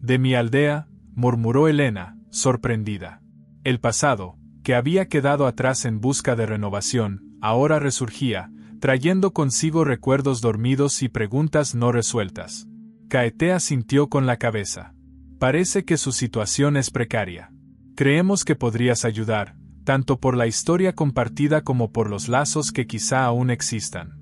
De mi aldea, murmuró Elena, sorprendida. El pasado, que había quedado atrás en busca de renovación, ahora resurgía, trayendo consigo recuerdos dormidos y preguntas no resueltas. Kaete asintió con la cabeza. Parece que su situación es precaria. Creemos que podrías ayudar, tanto por la historia compartida como por los lazos que quizá aún existan.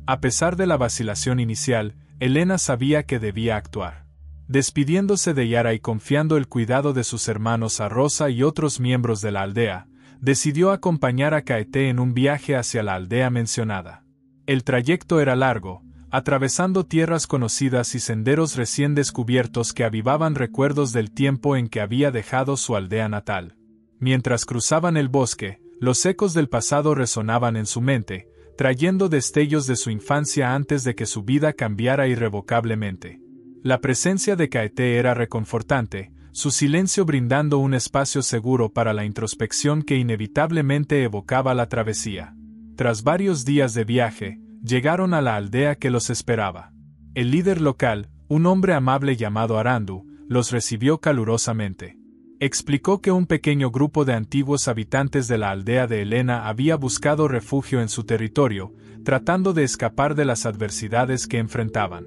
A pesar de la vacilación inicial, Elena sabía que debía actuar. Despidiéndose de Yara y confiando el cuidado de sus hermanos a Rosa y otros miembros de la aldea, decidió acompañar a Kaete en un viaje hacia la aldea mencionada. El trayecto era largo, atravesando tierras conocidas y senderos recién descubiertos que avivaban recuerdos del tiempo en que había dejado su aldea natal. Mientras cruzaban el bosque, los ecos del pasado resonaban en su mente, trayendo destellos de su infancia antes de que su vida cambiara irrevocablemente. La presencia de Kaete era reconfortante, su silencio brindando un espacio seguro para la introspección que inevitablemente evocaba la travesía. Tras varios días de viaje, llegaron a la aldea que los esperaba. El líder local, un hombre amable llamado Arandu, los recibió calurosamente. Explicó que un pequeño grupo de antiguos habitantes de la aldea de Elena había buscado refugio en su territorio, tratando de escapar de las adversidades que enfrentaban.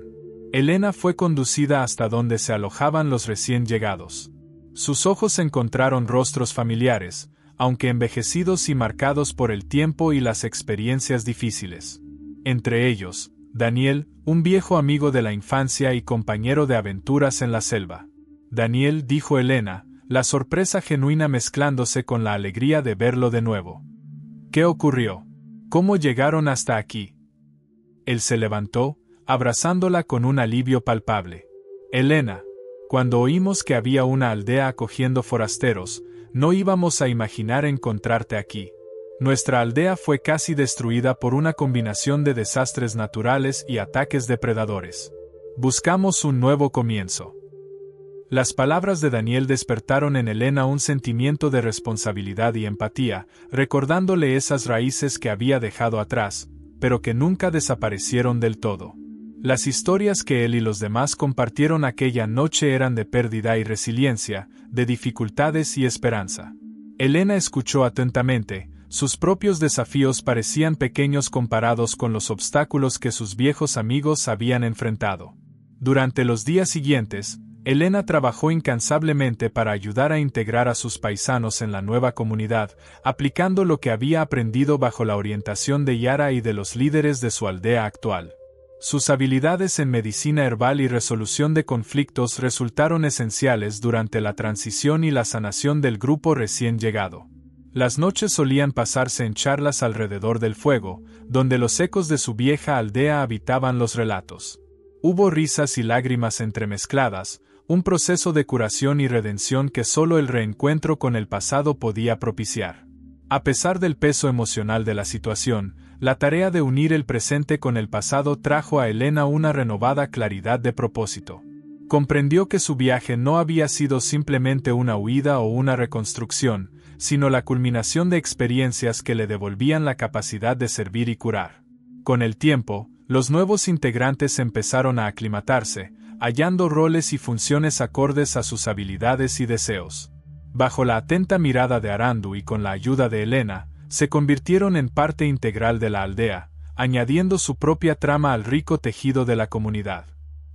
Elena fue conducida hasta donde se alojaban los recién llegados. Sus ojos encontraron rostros familiares, aunque envejecidos y marcados por el tiempo y las experiencias difíciles. Entre ellos, Daniel, un viejo amigo de la infancia y compañero de aventuras en la selva. Daniel, dijo Elena, la sorpresa genuina mezclándose con la alegría de verlo de nuevo. ¿Qué ocurrió? ¿Cómo llegaron hasta aquí? Él se levantó, abrazándola con un alivio palpable. Elena, cuando oímos que había una aldea acogiendo forasteros, no íbamos a imaginar encontrarte aquí. Nuestra aldea fue casi destruida por una combinación de desastres naturales y ataques depredadores. Buscamos un nuevo comienzo. Las palabras de Daniel despertaron en Elena un sentimiento de responsabilidad y empatía, recordándole esas raíces que había dejado atrás, pero que nunca desaparecieron del todo. Las historias que él y los demás compartieron aquella noche eran de pérdida y resiliencia, de dificultades y esperanza. Elena escuchó atentamente, sus propios desafíos parecían pequeños comparados con los obstáculos que sus viejos amigos habían enfrentado. Durante los días siguientes, Elena trabajó incansablemente para ayudar a integrar a sus paisanos en la nueva comunidad, aplicando lo que había aprendido bajo la orientación de Yara y de los líderes de su aldea actual. Sus habilidades en medicina herbal y resolución de conflictos resultaron esenciales durante la transición y la sanación del grupo recién llegado. Las noches solían pasarse en charlas alrededor del fuego, donde los ecos de su vieja aldea habitaban los relatos. Hubo risas y lágrimas entremezcladas, un proceso de curación y redención que solo el reencuentro con el pasado podía propiciar. A pesar del peso emocional de la situación, la tarea de unir el presente con el pasado trajo a Elena una renovada claridad de propósito. Comprendió que su viaje no había sido simplemente una huida o una reconstrucción, sino la culminación de experiencias que le devolvían la capacidad de servir y curar. Con el tiempo, los nuevos integrantes empezaron a aclimatarse, hallando roles y funciones acordes a sus habilidades y deseos. Bajo la atenta mirada de Arandu y con la ayuda de Elena, se convirtieron en parte integral de la aldea, añadiendo su propia trama al rico tejido de la comunidad.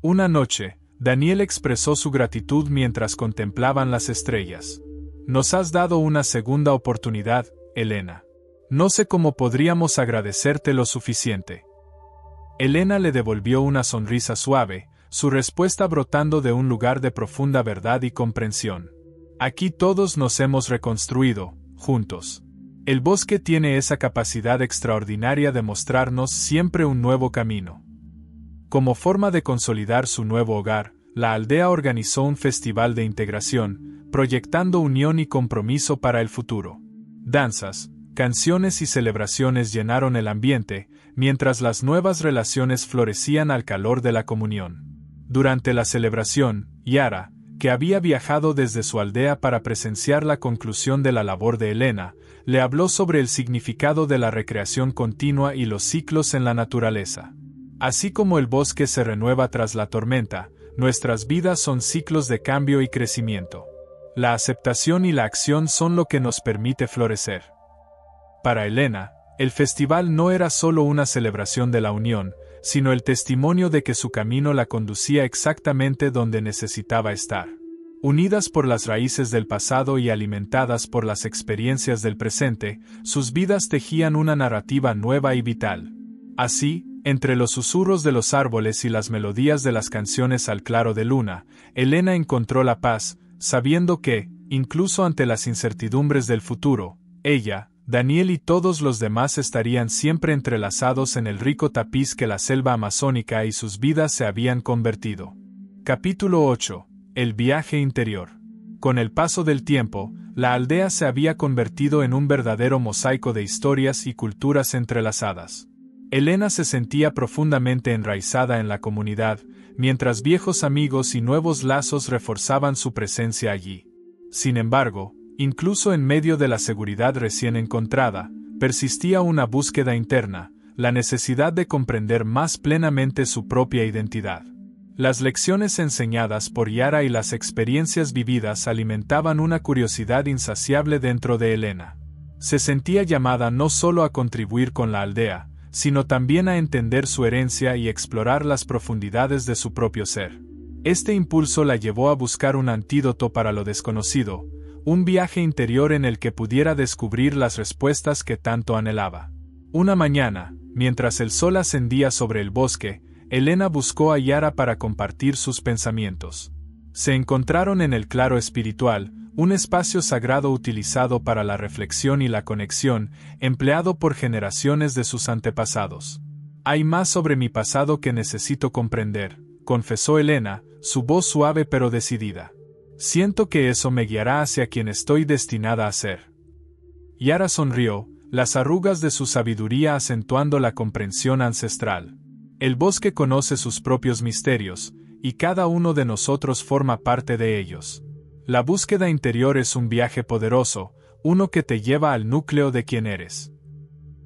Una noche, Daniel expresó su gratitud mientras contemplaban las estrellas. Nos has dado una segunda oportunidad, Elena. No sé cómo podríamos agradecerte lo suficiente. Elena le devolvió una sonrisa suave, su respuesta brotando de un lugar de profunda verdad y comprensión. Aquí todos nos hemos reconstruido, juntos. El bosque tiene esa capacidad extraordinaria de mostrarnos siempre un nuevo camino. Como forma de consolidar su nuevo hogar, la aldea organizó un festival de integración, proyectando unión y compromiso para el futuro. Danzas, canciones y celebraciones llenaron el ambiente, mientras las nuevas relaciones florecían al calor de la comunión. Durante la celebración, Yara, que había viajado desde su aldea para presenciar la conclusión de la labor de Elena, le habló sobre el significado de la recreación continua y los ciclos en la naturaleza. Así como el bosque se renueva tras la tormenta, nuestras vidas son ciclos de cambio y crecimiento. La aceptación y la acción son lo que nos permite florecer. Para Elena, el festival no era solo una celebración de la unión, sino el testimonio de que su camino la conducía exactamente donde necesitaba estar. Unidas por las raíces del pasado y alimentadas por las experiencias del presente, sus vidas tejían una narrativa nueva y vital. Así, entre los susurros de los árboles y las melodías de las canciones al claro de luna, Elena encontró la paz, sabiendo que, incluso ante las incertidumbres del futuro, ella, Daniel y todos los demás estarían siempre entrelazados en el rico tapiz que la selva amazónica y sus vidas se habían convertido. Capítulo 8. El viaje interior. Con el paso del tiempo, la aldea se había convertido en un verdadero mosaico de historias y culturas entrelazadas. Elena se sentía profundamente enraizada en la comunidad, mientras viejos amigos y nuevos lazos reforzaban su presencia allí. Sin embargo, incluso en medio de la seguridad recién encontrada, persistía una búsqueda interna, la necesidad de comprender más plenamente su propia identidad. Las lecciones enseñadas por Yara y las experiencias vividas alimentaban una curiosidad insaciable dentro de Elena. Se sentía llamada no solo a contribuir con la aldea, sino también a entender su herencia y explorar las profundidades de su propio ser. Este impulso la llevó a buscar un antídoto para lo desconocido, un viaje interior en el que pudiera descubrir las respuestas que tanto anhelaba. Una mañana, mientras el sol ascendía sobre el bosque, Elena buscó a Yara para compartir sus pensamientos. Se encontraron en el claro espiritual, un espacio sagrado utilizado para la reflexión y la conexión, empleado por generaciones de sus antepasados. Hay más sobre mi pasado que necesito comprender, confesó Elena, su voz suave pero decidida. Siento que eso me guiará hacia quien estoy destinada a ser. Yara sonrió, las arrugas de su sabiduría acentuando la comprensión ancestral. El bosque conoce sus propios misterios, y cada uno de nosotros forma parte de ellos. La búsqueda interior es un viaje poderoso, uno que te lleva al núcleo de quien eres.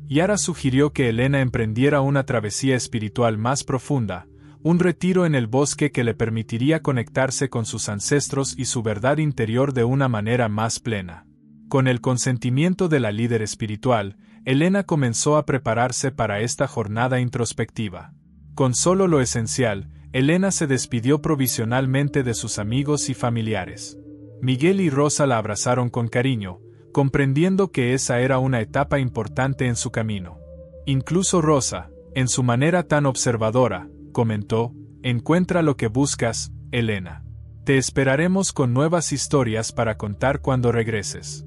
Yara sugirió que Elena emprendiera una travesía espiritual más profunda, un retiro en el bosque que le permitiría conectarse con sus ancestros y su verdad interior de una manera más plena. Con el consentimiento de la líder espiritual, Elena comenzó a prepararse para esta jornada introspectiva. Con solo lo esencial, Elena se despidió provisionalmente de sus amigos y familiares. Miguel y Rosa la abrazaron con cariño, comprendiendo que esa era una etapa importante en su camino. Incluso Rosa, en su manera tan observadora, comentó: encuentra lo que buscas, Elena. Te esperaremos con nuevas historias para contar cuando regreses.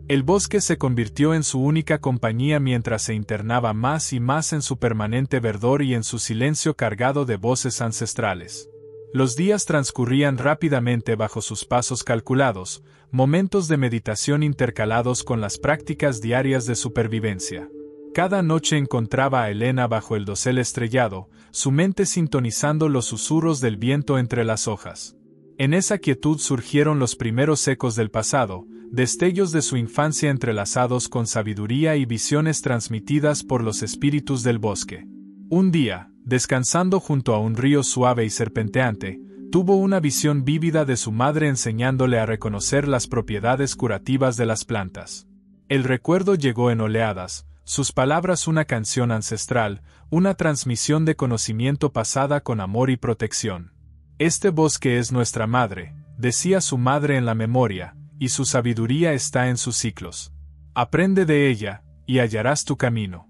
El bosque se convirtió en su única compañía mientras se internaba más y más en su permanente verdor y en su silencio cargado de voces ancestrales. Los días transcurrían rápidamente bajo sus pasos calculados, momentos de meditación intercalados con las prácticas diarias de supervivencia. Cada noche encontraba a Elena bajo el dosel estrellado, su mente sintonizando los susurros del viento entre las hojas. En esa quietud surgieron los primeros ecos del pasado, destellos de su infancia entrelazados con sabiduría y visiones transmitidas por los espíritus del bosque. Un día, descansando junto a un río suave y serpenteante, tuvo una visión vívida de su madre enseñándole a reconocer las propiedades curativas de las plantas. El recuerdo llegó en oleadas, sus palabras una canción ancestral, una transmisión de conocimiento pasada con amor y protección. Este bosque es nuestra madre, decía su madre en la memoria, y su sabiduría está en sus ciclos. Aprende de ella, y hallarás tu camino.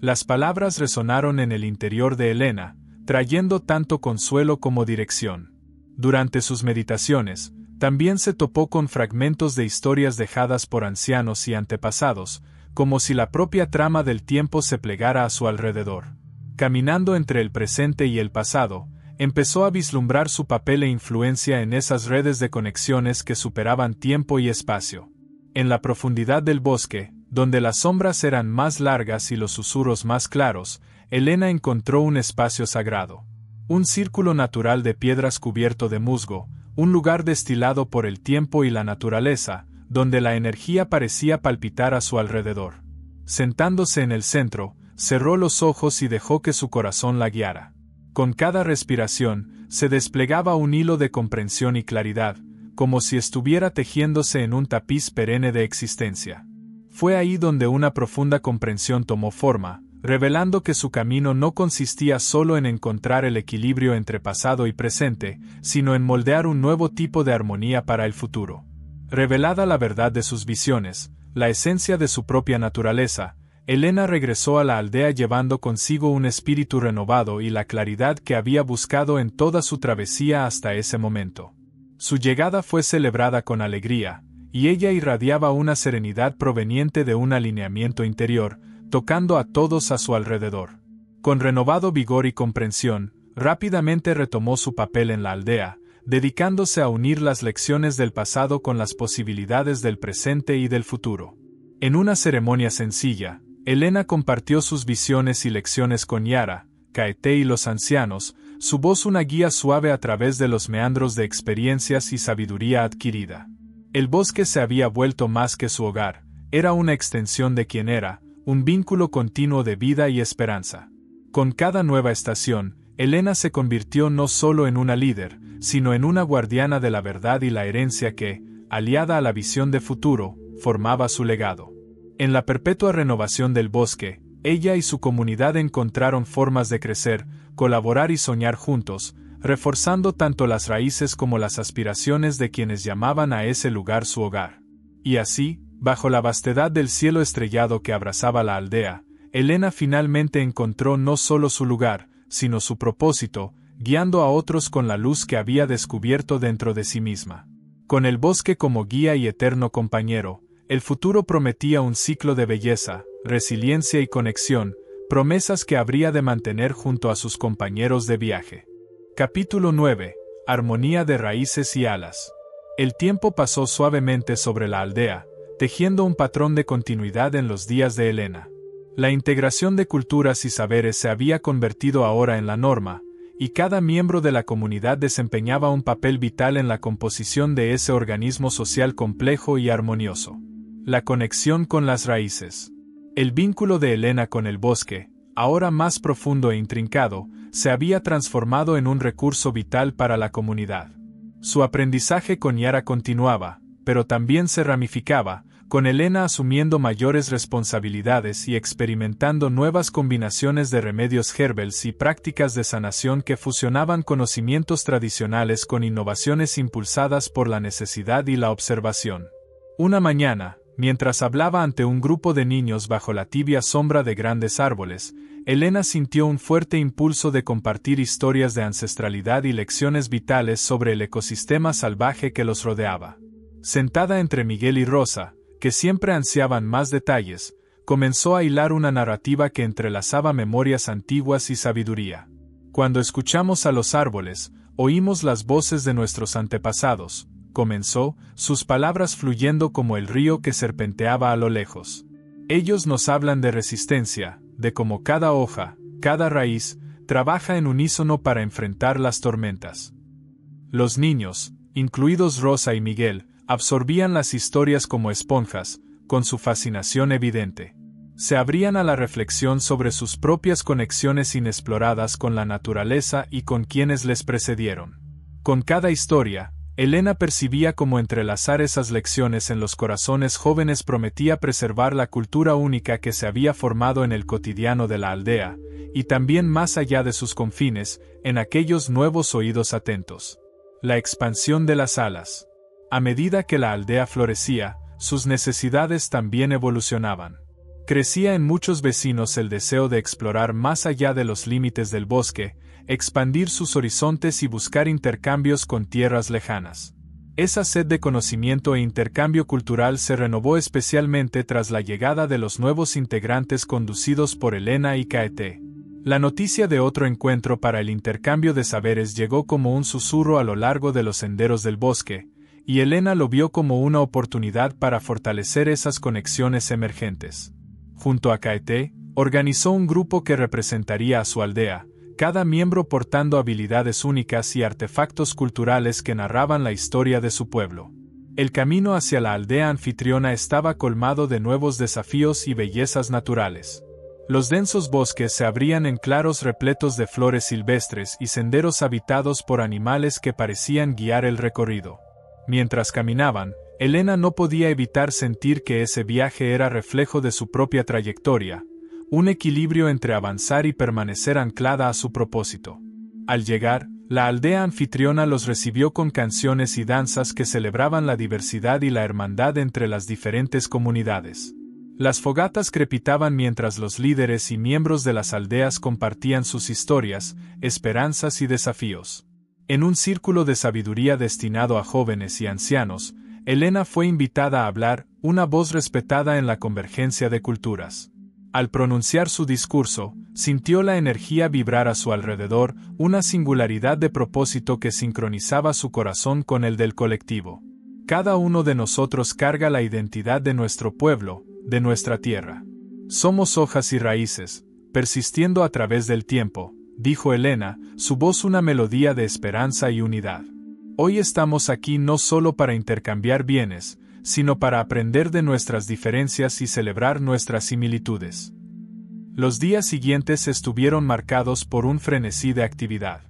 Las palabras resonaron en el interior de Elena, trayendo tanto consuelo como dirección. Durante sus meditaciones, también se topó con fragmentos de historias dejadas por ancianos y antepasados, como si la propia trama del tiempo se plegara a su alrededor. Caminando entre el presente y el pasado, empezó a vislumbrar su papel e influencia en esas redes de conexiones que superaban tiempo y espacio. En la profundidad del bosque, donde las sombras eran más largas y los susurros más claros, Elena encontró un espacio sagrado. Un círculo natural de piedras cubierto de musgo, un lugar destilado por el tiempo y la naturaleza, donde la energía parecía palpitar a su alrededor. Sentándose en el centro, cerró los ojos y dejó que su corazón la guiara. Con cada respiración, se desplegaba un hilo de comprensión y claridad, como si estuviera tejiéndose en un tapiz perenne de existencia. Fue ahí donde una profunda comprensión tomó forma, revelando que su camino no consistía solo en encontrar el equilibrio entre pasado y presente, sino en moldear un nuevo tipo de armonía para el futuro. Revelada la verdad de sus visiones, la esencia de su propia naturaleza, Elena regresó a la aldea llevando consigo un espíritu renovado y la claridad que había buscado en toda su travesía hasta ese momento. Su llegada fue celebrada con alegría, y ella irradiaba una serenidad proveniente de un alineamiento interior, tocando a todos a su alrededor. Con renovado vigor y comprensión, rápidamente retomó su papel en la aldea, dedicándose a unir las lecciones del pasado con las posibilidades del presente y del futuro. En una ceremonia sencilla, Elena compartió sus visiones y lecciones con Yara, Kaete y los ancianos, su voz una guía suave a través de los meandros de experiencias y sabiduría adquirida. El bosque se había vuelto más que su hogar, era una extensión de quien era, un vínculo continuo de vida y esperanza. Con cada nueva estación, Elena se convirtió no solo en una líder, sino en una guardiana de la verdad y la herencia que, aliada a la visión de futuro, formaba su legado. En la perpetua renovación del bosque, ella y su comunidad encontraron formas de crecer, colaborar y soñar juntos, reforzando tanto las raíces como las aspiraciones de quienes llamaban a ese lugar su hogar. Y así, bajo la vastedad del cielo estrellado que abrazaba la aldea, Elena finalmente encontró no solo su lugar, sino su propósito, guiando a otros con la luz que había descubierto dentro de sí misma. Con el bosque como guía y eterno compañero, el futuro prometía un ciclo de belleza, resiliencia y conexión, promesas que habría de mantener junto a sus compañeros de viaje. Capítulo 9. Armonía de raíces y alas. El tiempo pasó suavemente sobre la aldea, tejiendo un patrón de continuidad en los días de Elena. La integración de culturas y saberes se había convertido ahora en la norma, y cada miembro de la comunidad desempeñaba un papel vital en la composición de ese organismo social complejo y armonioso. La conexión con las raíces. El vínculo de Elena con el bosque, ahora más profundo e intrincado, se había transformado en un recurso vital para la comunidad. Su aprendizaje con Yara continuaba, pero también se ramificaba, con Elena asumiendo mayores responsabilidades y experimentando nuevas combinaciones de remedios herbales y prácticas de sanación que fusionaban conocimientos tradicionales con innovaciones impulsadas por la necesidad y la observación. Una mañana, mientras hablaba ante un grupo de niños bajo la tibia sombra de grandes árboles, Elena sintió un fuerte impulso de compartir historias de ancestralidad y lecciones vitales sobre el ecosistema salvaje que los rodeaba. Sentada entre Miguel y Rosa, que siempre ansiaban más detalles, comenzó a hilar una narrativa que entrelazaba memorias antiguas y sabiduría. Cuando escuchamos a los árboles, oímos las voces de nuestros antepasados, comenzó, sus palabras fluyendo como el río que serpenteaba a lo lejos. Ellos nos hablan de resistencia, de cómo cada hoja, cada raíz, trabaja en unísono para enfrentar las tormentas. Los niños, incluidos Rosa y Miguel, Absorbían las historias como esponjas, con su fascinación evidente. Se abrían a la reflexión sobre sus propias conexiones inexploradas con la naturaleza y con quienes les precedieron. Con cada historia, Elena percibía cómo entrelazar esas lecciones en los corazones jóvenes prometía preservar la cultura única que se había formado en el cotidiano de la aldea, y también más allá de sus confines, en aquellos nuevos oídos atentos. La expansión de las alas. A medida que la aldea florecía, sus necesidades también evolucionaban. Crecía en muchos vecinos el deseo de explorar más allá de los límites del bosque, expandir sus horizontes y buscar intercambios con tierras lejanas. Esa sed de conocimiento e intercambio cultural se renovó especialmente tras la llegada de los nuevos integrantes conducidos por Elena y Kaete. La noticia de otro encuentro para el intercambio de saberes llegó como un susurro a lo largo de los senderos del bosque, y Elena lo vio como una oportunidad para fortalecer esas conexiones emergentes. Junto a Kaete, organizó un grupo que representaría a su aldea, cada miembro portando habilidades únicas y artefactos culturales que narraban la historia de su pueblo. El camino hacia la aldea anfitriona estaba colmado de nuevos desafíos y bellezas naturales. Los densos bosques se abrían en claros repletos de flores silvestres y senderos habitados por animales que parecían guiar el recorrido. Mientras caminaban, Elena no podía evitar sentir que ese viaje era reflejo de su propia trayectoria, un equilibrio entre avanzar y permanecer anclada a su propósito. Al llegar, la aldea anfitriona los recibió con canciones y danzas que celebraban la diversidad y la hermandad entre las diferentes comunidades. Las fogatas crepitaban mientras los líderes y miembros de las aldeas compartían sus historias, esperanzas y desafíos. En un círculo de sabiduría destinado a jóvenes y ancianos, Elena fue invitada a hablar, una voz respetada en la convergencia de culturas. Al pronunciar su discurso, sintió la energía vibrar a su alrededor, una singularidad de propósito que sincronizaba su corazón con el del colectivo. Cada uno de nosotros carga la identidad de nuestro pueblo, de nuestra tierra. Somos hojas y raíces, persistiendo a través del tiempo, dijo Elena, su voz una melodía de esperanza y unidad. Hoy estamos aquí no solo para intercambiar bienes, sino para aprender de nuestras diferencias y celebrar nuestras similitudes. Los días siguientes estuvieron marcados por un frenesí de actividad.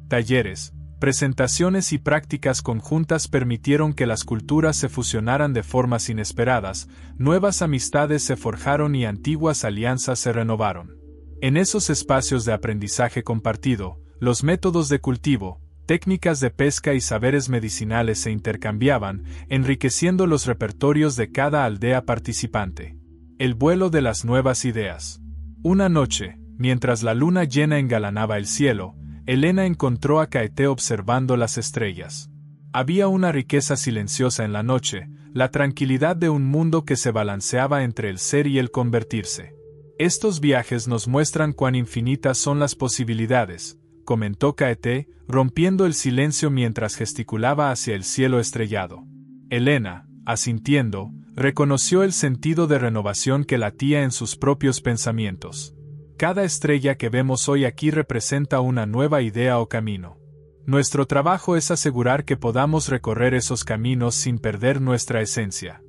Talleres, presentaciones y prácticas conjuntas permitieron que las culturas se fusionaran de formas inesperadas, nuevas amistades se forjaron y antiguas alianzas se renovaron. En esos espacios de aprendizaje compartido, los métodos de cultivo, técnicas de pesca y saberes medicinales se intercambiaban, enriqueciendo los repertorios de cada aldea participante. El vuelo de las nuevas ideas. Una noche, mientras la luna llena engalanaba el cielo, Elena encontró a Kaete observando las estrellas. Había una riqueza silenciosa en la noche, la tranquilidad de un mundo que se balanceaba entre el ser y el convertirse. Estos viajes nos muestran cuán infinitas son las posibilidades, comentó Kaete, rompiendo el silencio mientras gesticulaba hacia el cielo estrellado. Elena, asintiendo, reconoció el sentido de renovación que latía en sus propios pensamientos. Cada estrella que vemos hoy aquí representa una nueva idea o camino. Nuestro trabajo es asegurar que podamos recorrer esos caminos sin perder nuestra esencia.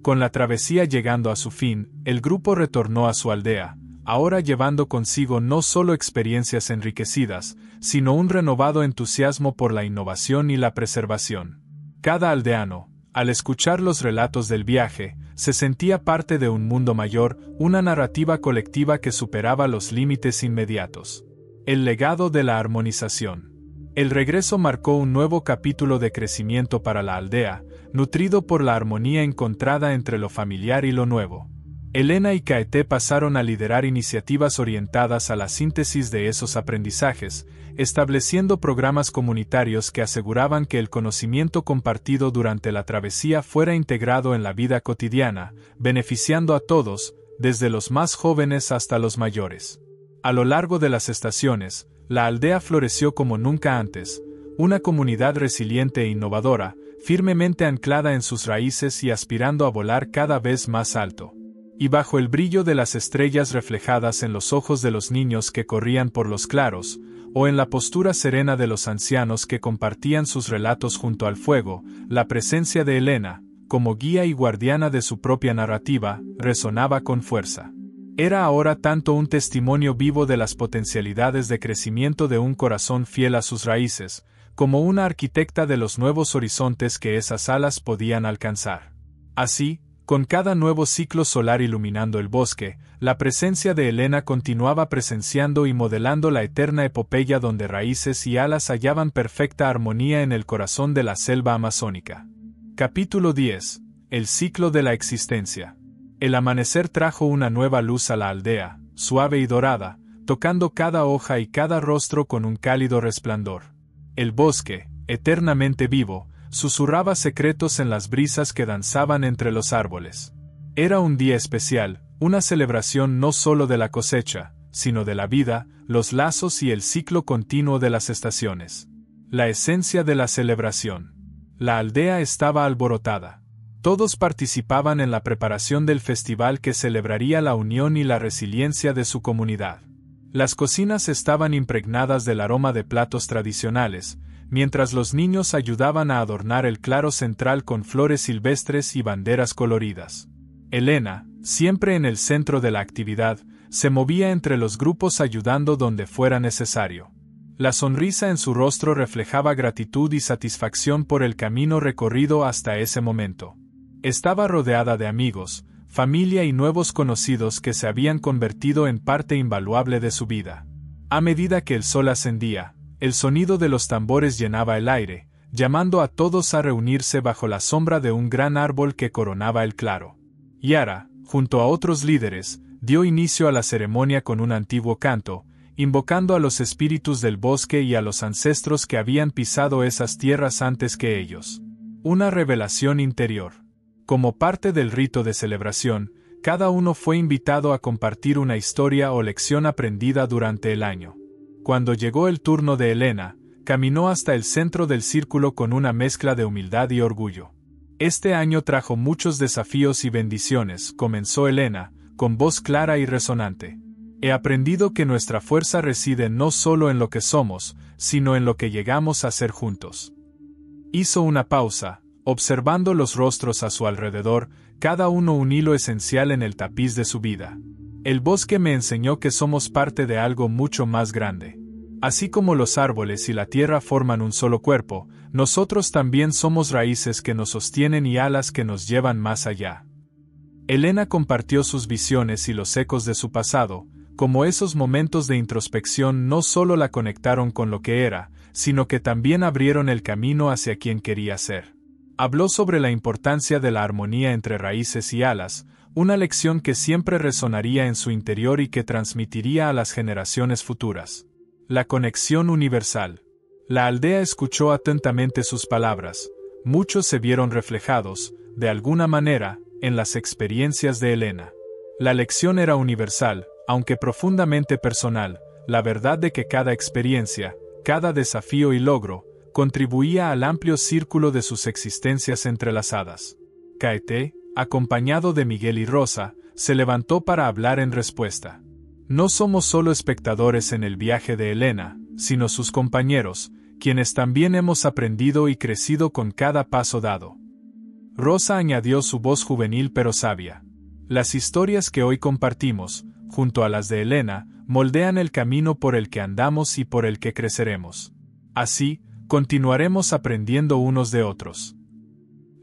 Con la travesía llegando a su fin, el grupo retornó a su aldea, ahora llevando consigo no solo experiencias enriquecidas, sino un renovado entusiasmo por la innovación y la preservación. Cada aldeano, al escuchar los relatos del viaje, se sentía parte de un mundo mayor, una narrativa colectiva que superaba los límites inmediatos. El legado de la armonización. El regreso marcó un nuevo capítulo de crecimiento para la aldea, nutrido por la armonía encontrada entre lo familiar y lo nuevo. Elena y Kaete pasaron a liderar iniciativas orientadas a la síntesis de esos aprendizajes, estableciendo programas comunitarios que aseguraban que el conocimiento compartido durante la travesía fuera integrado en la vida cotidiana, beneficiando a todos, desde los más jóvenes hasta los mayores. A lo largo de las estaciones, la aldea floreció como nunca antes, una comunidad resiliente e innovadora, firmemente anclada en sus raíces y aspirando a volar cada vez más alto. Y bajo el brillo de las estrellas reflejadas en los ojos de los niños que corrían por los claros, o en la postura serena de los ancianos que compartían sus relatos junto al fuego, la presencia de Helena, como guía y guardiana de su propia narrativa, resonaba con fuerza. Era ahora tanto un testimonio vivo de las potencialidades de crecimiento de un corazón fiel a sus raíces, como una arquitecta de los nuevos horizontes que esas alas podían alcanzar. Así, con cada nuevo ciclo solar iluminando el bosque, la presencia de Helena continuaba presenciando y modelando la eterna epopeya donde raíces y alas hallaban perfecta armonía en el corazón de la selva amazónica. Capítulo 10. El ciclo de la existencia. El amanecer trajo una nueva luz a la aldea, suave y dorada, tocando cada hoja y cada rostro con un cálido resplandor. El bosque, eternamente vivo, susurraba secretos en las brisas que danzaban entre los árboles. Era un día especial, una celebración no solo de la cosecha, sino de la vida, los lazos y el ciclo continuo de las estaciones. La esencia de la celebración. La aldea estaba alborotada. Todos participaban en la preparación del festival que celebraría la unión y la resiliencia de su comunidad. Las cocinas estaban impregnadas del aroma de platos tradicionales, mientras los niños ayudaban a adornar el claro central con flores silvestres y banderas coloridas. Helena, siempre en el centro de la actividad, se movía entre los grupos ayudando donde fuera necesario. La sonrisa en su rostro reflejaba gratitud y satisfacción por el camino recorrido hasta ese momento. Estaba rodeada de amigos, familia y nuevos conocidos que se habían convertido en parte invaluable de su vida. A medida que el sol ascendía, el sonido de los tambores llenaba el aire, llamando a todos a reunirse bajo la sombra de un gran árbol que coronaba el claro. Yara, junto a otros líderes, dio inicio a la ceremonia con un antiguo canto, invocando a los espíritus del bosque y a los ancestros que habían pisado esas tierras antes que ellos. Una revelación interior. Como parte del rito de celebración, cada uno fue invitado a compartir una historia o lección aprendida durante el año. Cuando llegó el turno de Helena, caminó hasta el centro del círculo con una mezcla de humildad y orgullo. Este año trajo muchos desafíos y bendiciones, comenzó Helena, con voz clara y resonante. He aprendido que nuestra fuerza reside no solo en lo que somos, sino en lo que llegamos a ser juntos. Hizo una pausa, observando los rostros a su alrededor, cada uno un hilo esencial en el tapiz de su vida. El bosque me enseñó que somos parte de algo mucho más grande. Así como los árboles y la tierra forman un solo cuerpo, nosotros también somos raíces que nos sostienen y alas que nos llevan más allá. Helena compartió sus visiones y los ecos de su pasado, como esos momentos de introspección no solo la conectaron con lo que era, sino que también abrieron el camino hacia quien quería ser. Habló sobre la importancia de la armonía entre raíces y alas, una lección que siempre resonaría en su interior y que transmitiría a las generaciones futuras. La conexión universal. La aldea escuchó atentamente sus palabras. Muchos se vieron reflejados, de alguna manera, en las experiencias de Helena. La lección era universal, aunque profundamente personal, la verdad de que cada experiencia, cada desafío y logro, contribuía al amplio círculo de sus existencias entrelazadas. Caete, acompañado de Miguel y Rosa, se levantó para hablar en respuesta. No somos solo espectadores en el viaje de Helena, sino sus compañeros, quienes también hemos aprendido y crecido con cada paso dado. Rosa añadió su voz juvenil pero sabia. Las historias que hoy compartimos, junto a las de Helena, moldean el camino por el que andamos y por el que creceremos. Así, continuaremos aprendiendo unos de otros.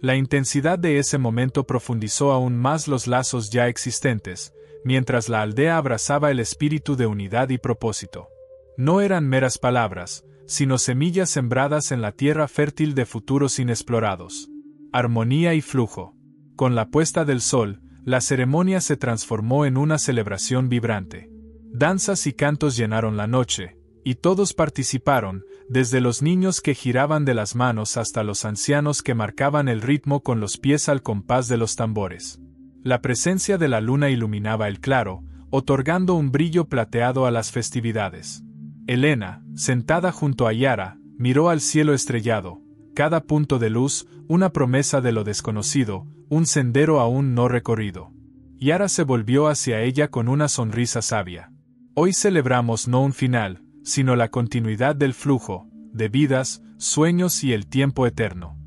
La intensidad de ese momento profundizó aún más los lazos ya existentes, mientras la aldea abrazaba el espíritu de unidad y propósito. No eran meras palabras, sino semillas sembradas en la tierra fértil de futuros inexplorados. Armonía y flujo. Con la puesta del sol, la ceremonia se transformó en una celebración vibrante. Danzas y cantos llenaron la noche, y todos participaron, desde los niños que giraban de las manos hasta los ancianos que marcaban el ritmo con los pies al compás de los tambores. La presencia de la luna iluminaba el claro, otorgando un brillo plateado a las festividades. Helena, sentada junto a Yara, miró al cielo estrellado, cada punto de luz, una promesa de lo desconocido, un sendero aún no recorrido. Yara se volvió hacia ella con una sonrisa sabia. Hoy celebramos no un final, sino la continuidad del flujo, de vidas, sueños y el tiempo eterno.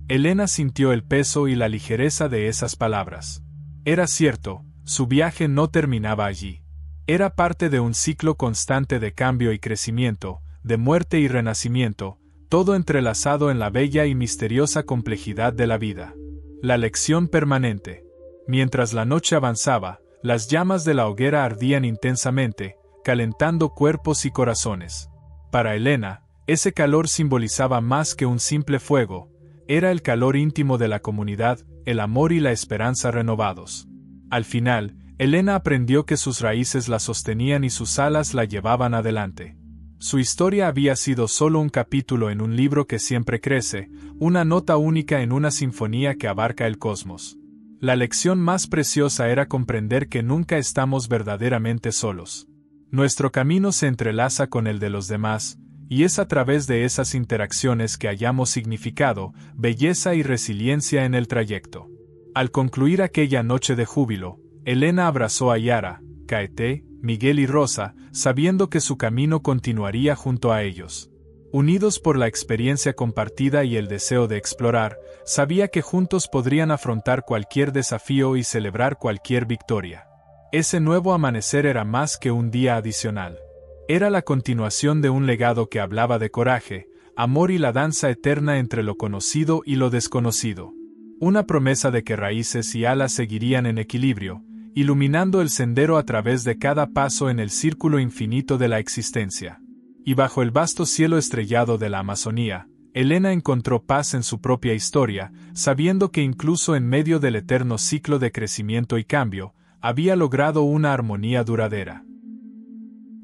Elena sintió el peso y la ligereza de esas palabras. Era cierto, su viaje no terminaba allí. Era parte de un ciclo constante de cambio y crecimiento, de muerte y renacimiento, todo entrelazado en la bella y misteriosa complejidad de la vida. La lección permanente. Mientras la noche avanzaba, las llamas de la hoguera ardían intensamente, calentando cuerpos y corazones. Para Elena, ese calor simbolizaba más que un simple fuego, era el calor íntimo de la comunidad, el amor y la esperanza renovados. Al final, Elena aprendió que sus raíces la sostenían y sus alas la llevaban adelante. Su historia había sido solo un capítulo en un libro que siempre crece, una nota única en una sinfonía que abarca el cosmos. La lección más preciosa era comprender que nunca estamos verdaderamente solos. Nuestro camino se entrelaza con el de los demás, y es a través de esas interacciones que hallamos significado, belleza y resiliencia en el trayecto. Al concluir aquella noche de júbilo, Elena abrazó a Yara, Caete, Miguel y Rosa, sabiendo que su camino continuaría junto a ellos. Unidos por la experiencia compartida y el deseo de explorar, sabía que juntos podrían afrontar cualquier desafío y celebrar cualquier victoria. Ese nuevo amanecer era más que un día adicional. Era la continuación de un legado que hablaba de coraje, amor y la danza eterna entre lo conocido y lo desconocido. Una promesa de que raíces y alas seguirían en equilibrio, iluminando el sendero a través de cada paso en el círculo infinito de la existencia. Y bajo el vasto cielo estrellado de la Amazonía, Elena encontró paz en su propia historia, sabiendo que incluso en medio del eterno ciclo de crecimiento y cambio, había logrado una armonía duradera.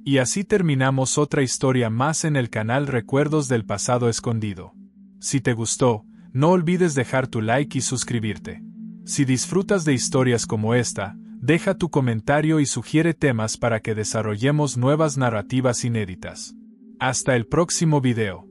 Y así terminamos otra historia más en el canal Recuerdos del Pasado Escondido. Si te gustó, no olvides dejar tu like y suscribirte. Si disfrutas de historias como esta, deja tu comentario y sugiere temas para que desarrollemos nuevas narrativas inéditas. Hasta el próximo video.